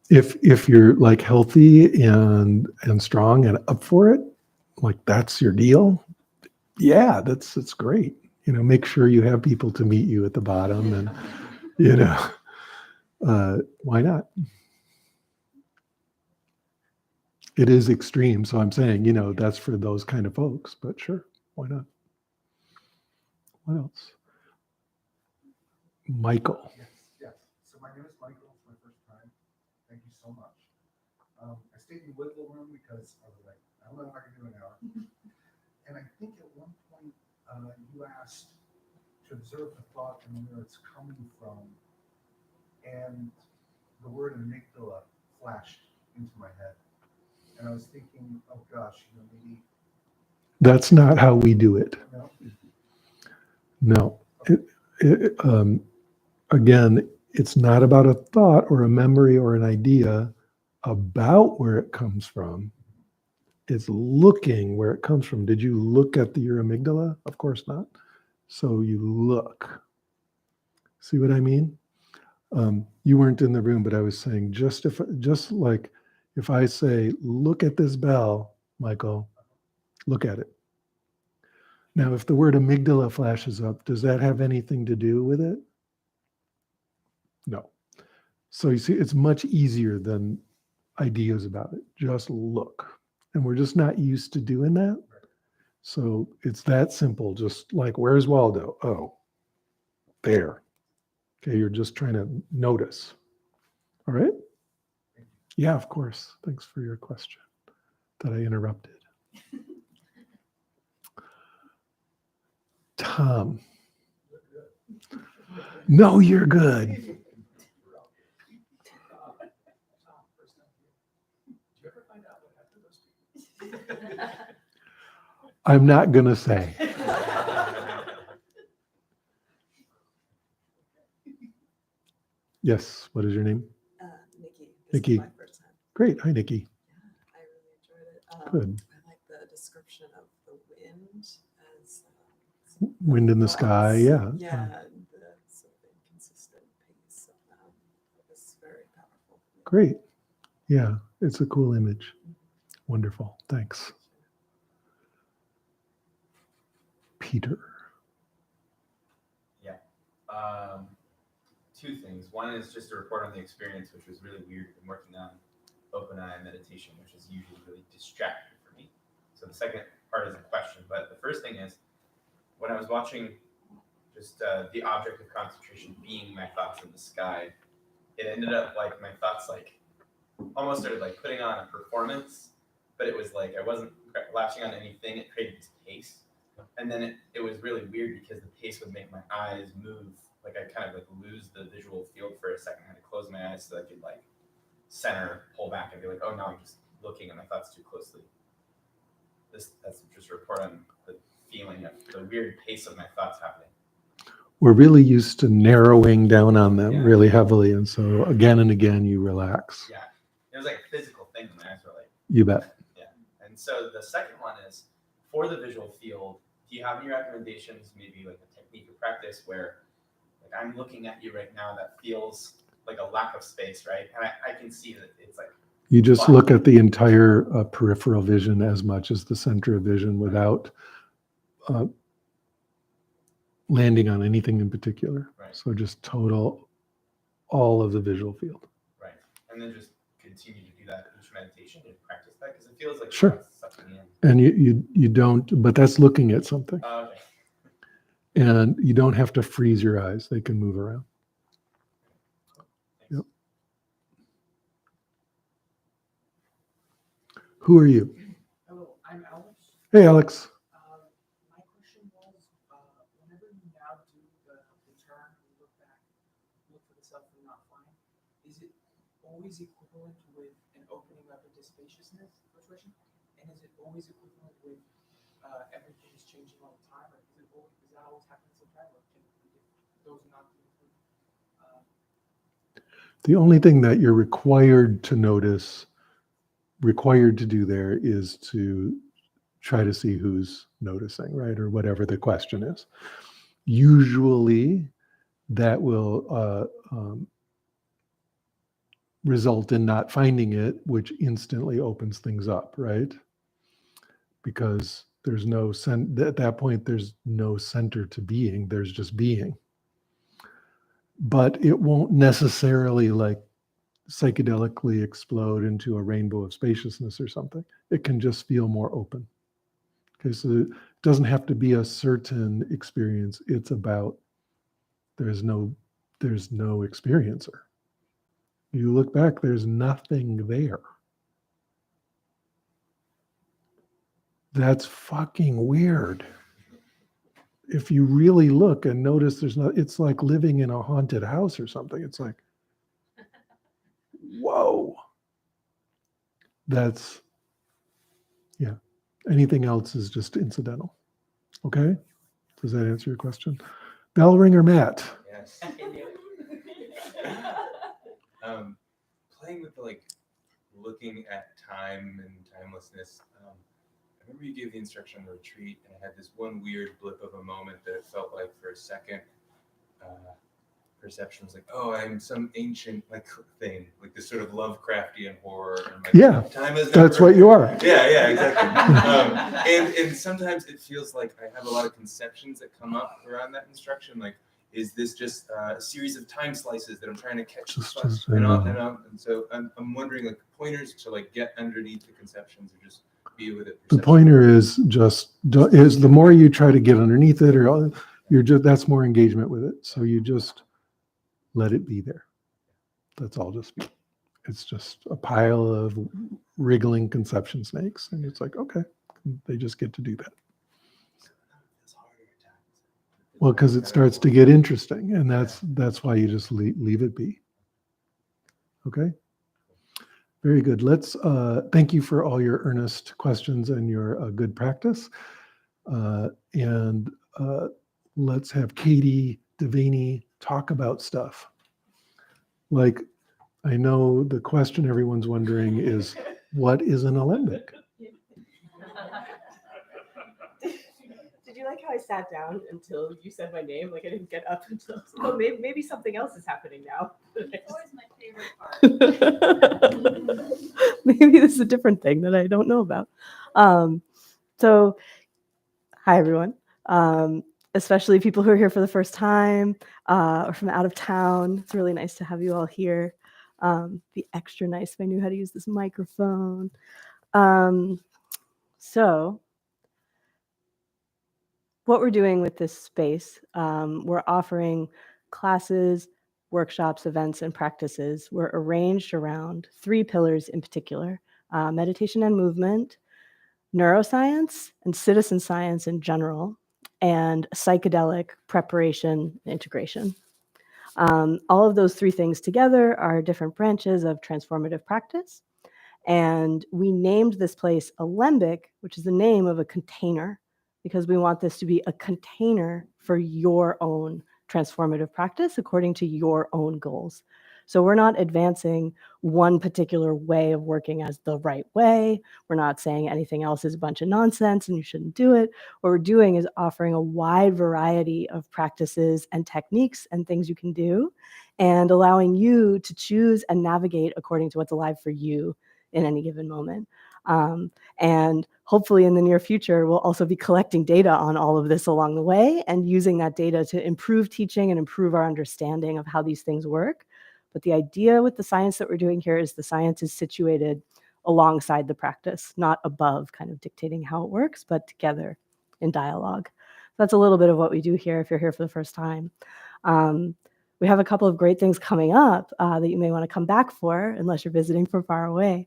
If you're like healthy and strong and up for it, like that's your deal, yeah, that's great. Make sure you have people to meet you at the bottom, and why not? It is extreme, so I'm saying, that's for those kind of folks, but sure, why not? What else? Michael. Yes. So my name is Michael. It's my first time. Thank you so much. I stayed in the wiggle room because I was like, I don't know if I can do an hour. And I think at one point you asked to observe the thought and where it's coming from. And the word amygdala flashed into my head. And I was thinking, oh gosh, maybe. That's not how we do it. No. No. Again, it's not about a thought or a memory or an idea about where it comes from. It's looking where it comes from. Did you look at your amygdala? Of course not. So you look. See what I mean? You weren't in the room, but I was saying, just like if I say, look at this bell, Michael, look at it. Now, if the word amygdala flashes up, does that have anything to do with it? No. So you see, it's much easier than ideas about it. Just look. And we're just not used to doing that. So it's that simple. Just like, where's Waldo? Oh, there. Okay, you're just trying to notice. All right? Yeah, of course. Thanks for your question that I interrupted. Tom. No, you're good. Did you ever find out what happened to those people? I'm not going to say. Yes, what is your name? Nikki. This Nikki. is my first time. Great. Hi, Nikki. Yeah, I really enjoyed it. Good. I like the description of the wind as Wind in the sky. Yeah. Yeah, and the sort of inconsistent pace of that. It was very powerful. Great. Yeah, it's a cool image. Wonderful. Thanks. Peter. Yeah. Two things. One is just a report on the experience, which was really weird. I'm working on open eye meditation, which is usually really distracting for me. So the second part is a question. But the first thing is, when I was watching just the object of concentration being my thoughts in the sky, it ended up like my thoughts like almost started like putting on a performance, but it was like I wasn't latching on anything. It created this pace. And then it was really weird because the pace would make my eyes move. Like I kind of like lose the visual field for a second. I had to close my eyes so I could like center, pull back and be like, oh, now I'm just looking at my thoughts too closely. That's just a report on the feeling of the weird pace of my thoughts happening. We're really used to narrowing down on them Yeah. really heavily. And so again and again, you relax. Yeah. It was like a physical thing. My eyes were like, You bet. yeah. And so the second one is for the visual field, do you have any recommendations, maybe like a technique or practice where like I'm looking at you right now that feels like a lack of space, right? And I can see that it's like, You just Wow. look at the entire peripheral vision as much as the center of vision without landing on anything in particular. Right. So just total, all of the visual field. right. And then just continue to do that each meditation and practice that because it feels like Sure. it's sucking me in. And you don't, but that's looking at something. Okay. And you don't have to freeze your eyes. They can move around. Thanks. Yep. Who are you? Hello, I'm Alex. Hey, Alex. My question was, whenever you now do the turn and look back, look for the self and not find, is it always equivalent with an opening up into spaciousness? First question. And is it always equivalent with everything is changing all the time, or is that always happening sometimes, or can those not be included? The only thing that you're required to notice, required to do there is to try to see who's noticing, right? Or whatever the question is. Usually that will result in not finding it, which instantly opens things up, right? Because there's no at that point, there's no center to being, there's just being. But it won't necessarily like psychedelically explode into a rainbow of spaciousness or something. It can just feel more open. Okay, so it doesn't have to be a certain experience. It's about there's no experiencer. You look back, there's nothing there. That's fucking weird. If you really look and notice there's not, it's like living in a haunted house or something. It's like, whoa. That's, yeah. Anything else is just incidental. Okay? Does that answer your question? Bell ringer Matt. Yes. Playing with the, like looking at time and timelessness. I remember you gave the instruction on the retreat, and I had this one weird blip of a moment that it felt like for a second, perception was like, oh, I'm some ancient like thing, like this sort of Lovecraftian horror. And like, Yeah, time is that's what you are. Yeah, exactly. And sometimes it feels like I have a lot of conceptions that come up around that instruction, like, is this just a series of time slices that I'm trying to catch? And so I'm wondering, like, pointers to like get underneath the conceptions, or just be with it. The pointer is just is the more you try to get underneath it, or you're just that's more engagement with it. So you just let it be there. That's all. Just it's just a pile of wriggling conception snakes, and it's like okay, they just get to do that. Well, because it starts to get interesting, and that's why you just leave it be. Okay. Very good. Let's thank you for all your earnest questions and your good practice. And let's have Katie Devaney talk about stuff. Like, I know the question everyone's wondering is, what is an alembic? Did you like how I sat down until you said my name? Like I didn't get up until, oh, maybe something else is happening now. It's always my favorite part. Maybe this is a different thing that I don't know about. So, hi everyone. Especially people who are here for the first time or from out of town. It's really nice to have you all here. Be extra nice if I knew how to use this microphone. So, what we're doing with this space, we're offering classes, workshops, events, and practices. We're arranged around 3 pillars in particular, meditation and movement, neuroscience, and citizen science in general, and psychedelic preparation and integration. All of those 3 things together are different branches of transformative practice. And we named this place Alembic, which is the name of a container, because we want this to be a container for your own transformative practice according to your own goals. So we're not advancing one particular way of working as the right way. We're not saying anything else is a bunch of nonsense and you shouldn't do it. What we're doing is offering a wide variety of practices and techniques and things you can do, and allowing you to choose and navigate according to what's alive for you in any given moment. And hopefully in the near future, we'll also be collecting data on all of this along the way and using that data to improve teaching and improve our understanding of how these things work. But the idea with the science that we're doing here is the science is situated alongside the practice, not above, kind of dictating how it works, but together in dialogue. That's a little bit of what we do here if you're here for the first time. We have a couple of great things coming up that you may want to come back for, unless you're visiting from far away.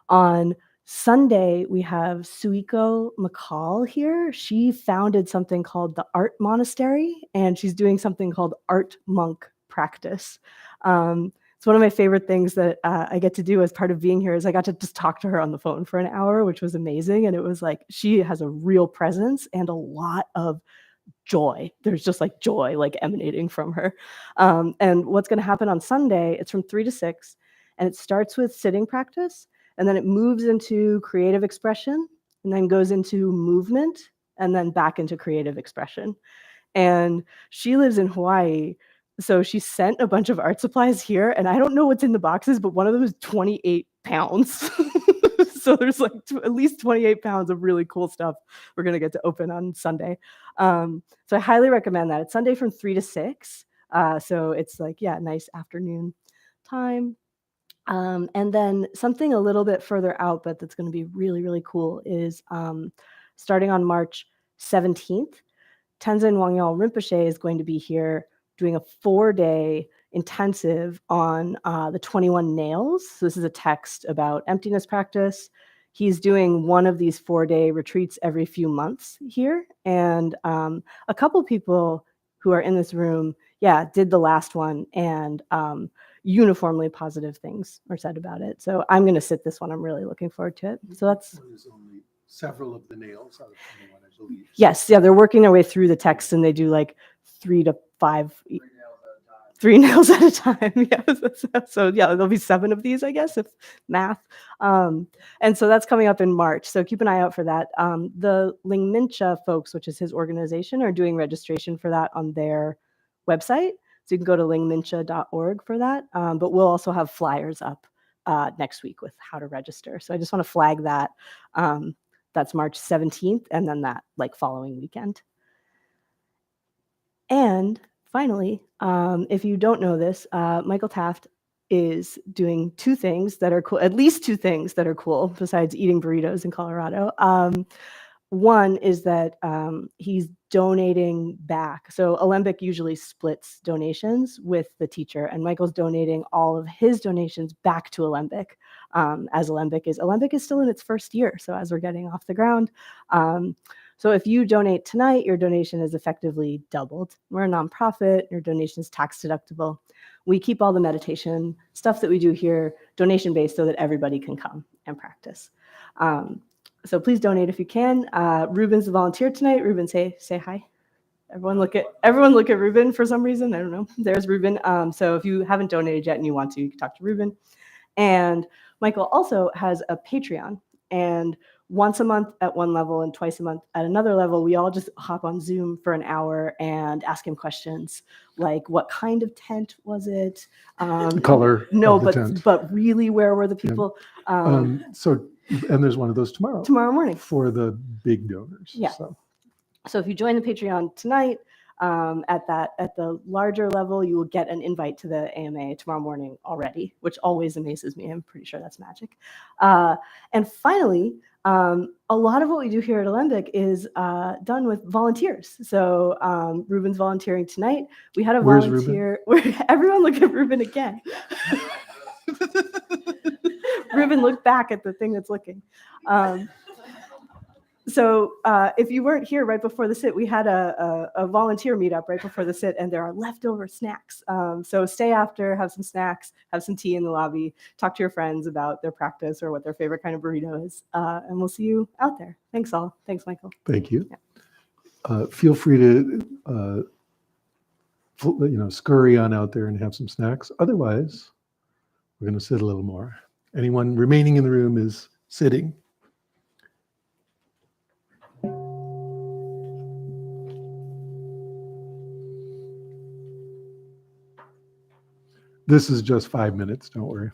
On Sunday, we have Suiko McCall here. She founded something called the Art Monastery, and she's doing something called Art Monk Practice. It's one of my favorite things that I get to do as part of being here is I got to just talk to her on the phone for an hour, which was amazing. And it was like, she has a real presence and a lot of joy. There's just like joy like emanating from her. And what's going to happen on Sunday, it's from 3 to 6, and it starts with sitting practice, and then it moves into creative expression, and then goes into movement, and then back into creative expression. And she lives in Hawaii, so she sent a bunch of art supplies here, and I don't know what's in the boxes, but one of them is 28 pounds. So there's like at least 28 pounds of really cool stuff we're going to get to open on Sunday. So I highly recommend that. It's Sunday from 3 to 6. So it's like, yeah, nice afternoon time. And then something a little bit further out, but that's going to be really, really cool is starting on March 17th, Tenzin Wangyal Rinpoche is going to be here doing a 4-day intensive on the 21 nails. So this is a text about emptiness practice. He's doing one of these 4-day retreats every few months here. And a couple people who are in this room, did the last one, and uniformly positive things are said about it. So I'm going to sit this one. I'm really looking forward to it. So that's... There's only several of the nails out of 21, I believe. Yes, yeah, they're working their way through the text, and they do like 3 to 5... 3 nails at a time. Yeah. So yeah, there'll be 7 of these, I guess, if math. And so that's coming up in March. So keep an eye out for that. The Lingmincha folks, which is his organization, are doing registration for that on their website. So you can go to lingmincha.org for that. But we'll also have flyers up next week with how to register. So I just want to flag that. That's March 17th, and then that like following weekend. And finally, if you don't know this, Michael Taft is doing two things that are cool, at least two things that are cool, besides eating burritos in Colorado. One is that he's donating back. So Alembic usually splits donations with the teacher, and Michael's donating all of his donations back to Alembic. As Alembic is still in its first year, so as we're getting off the ground. So if you donate tonight, your donation is effectively doubled. We're a nonprofit, your donation is tax deductible. We keep all the meditation stuff that we do here donation-based so that everybody can come and practice. So please donate if you can. Ruben's a volunteer tonight. Ruben, say hi. Everyone look at Ruben for some reason. I don't know. There's Ruben. So if you haven't donated yet and you want to, you can talk to Ruben. And Michael also has a Patreon. And once a month at one level and twice a month at another level, we all just hop on Zoom for an hour and ask him questions like, what kind of tent was it? The color No, of the tent. but really, where were the people? And there's one of those tomorrow. Tomorrow morning. For the big donors. Yeah. So if you join the Patreon tonight, at the larger level, you will get an invite to the AMA tomorrow morning already, which always amazes me. I'm pretty sure that's magic. And finally, a lot of what we do here at Alembic is done with volunteers. So Ruben's volunteering tonight. We had a volunteer. Everyone look at Ruben again. Ruben looked back at the thing that's looking. So if you weren't here right before the sit, we had a volunteer meetup right before the sit, and there are leftover snacks. So stay after, have some snacks, have some tea in the lobby, talk to your friends about their practice or what their favorite kind of burrito is, and we'll see you out there. Thanks all. Thanks, Michael. Thank you. Yeah. Feel free to scurry on out there and have some snacks. Otherwise, we're going to sit a little more. Anyone remaining in the room is sitting. This is just 5 minutes, don't worry.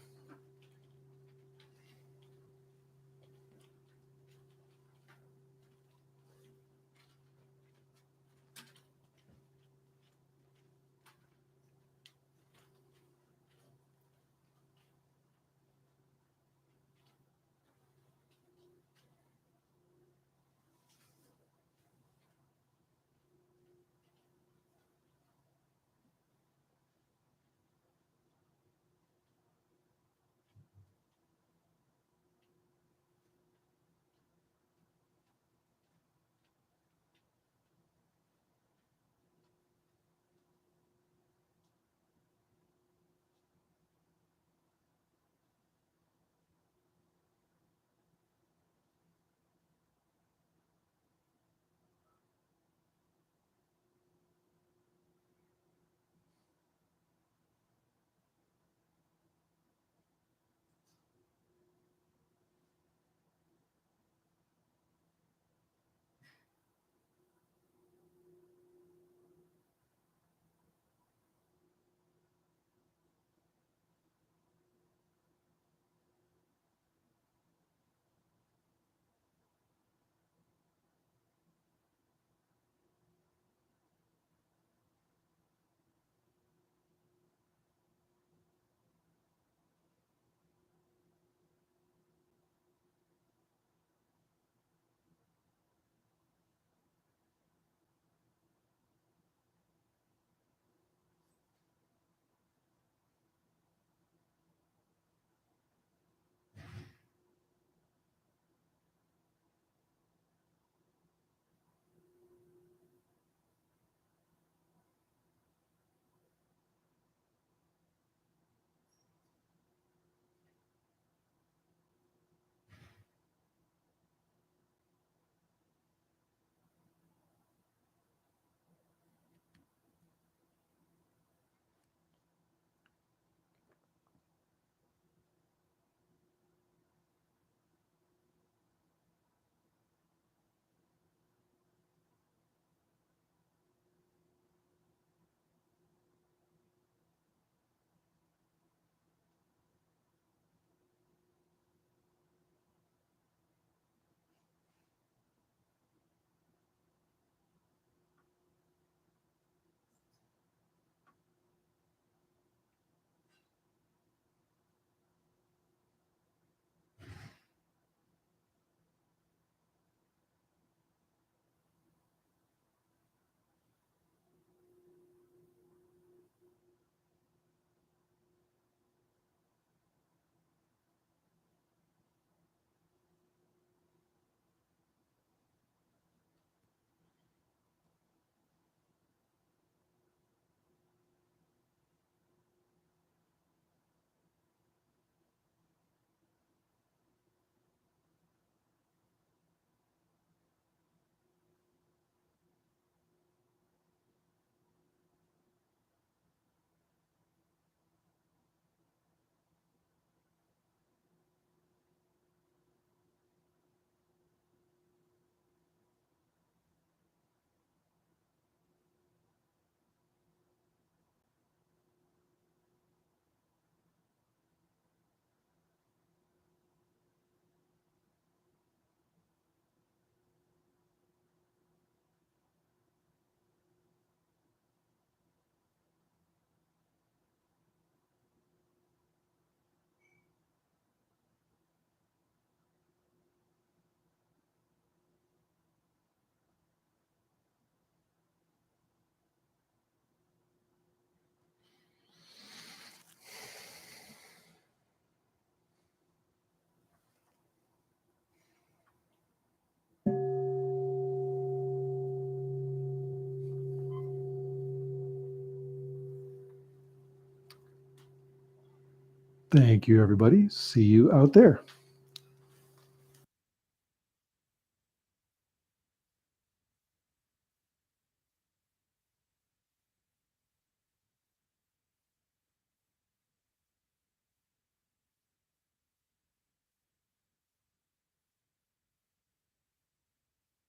Thank you, everybody. See you out there.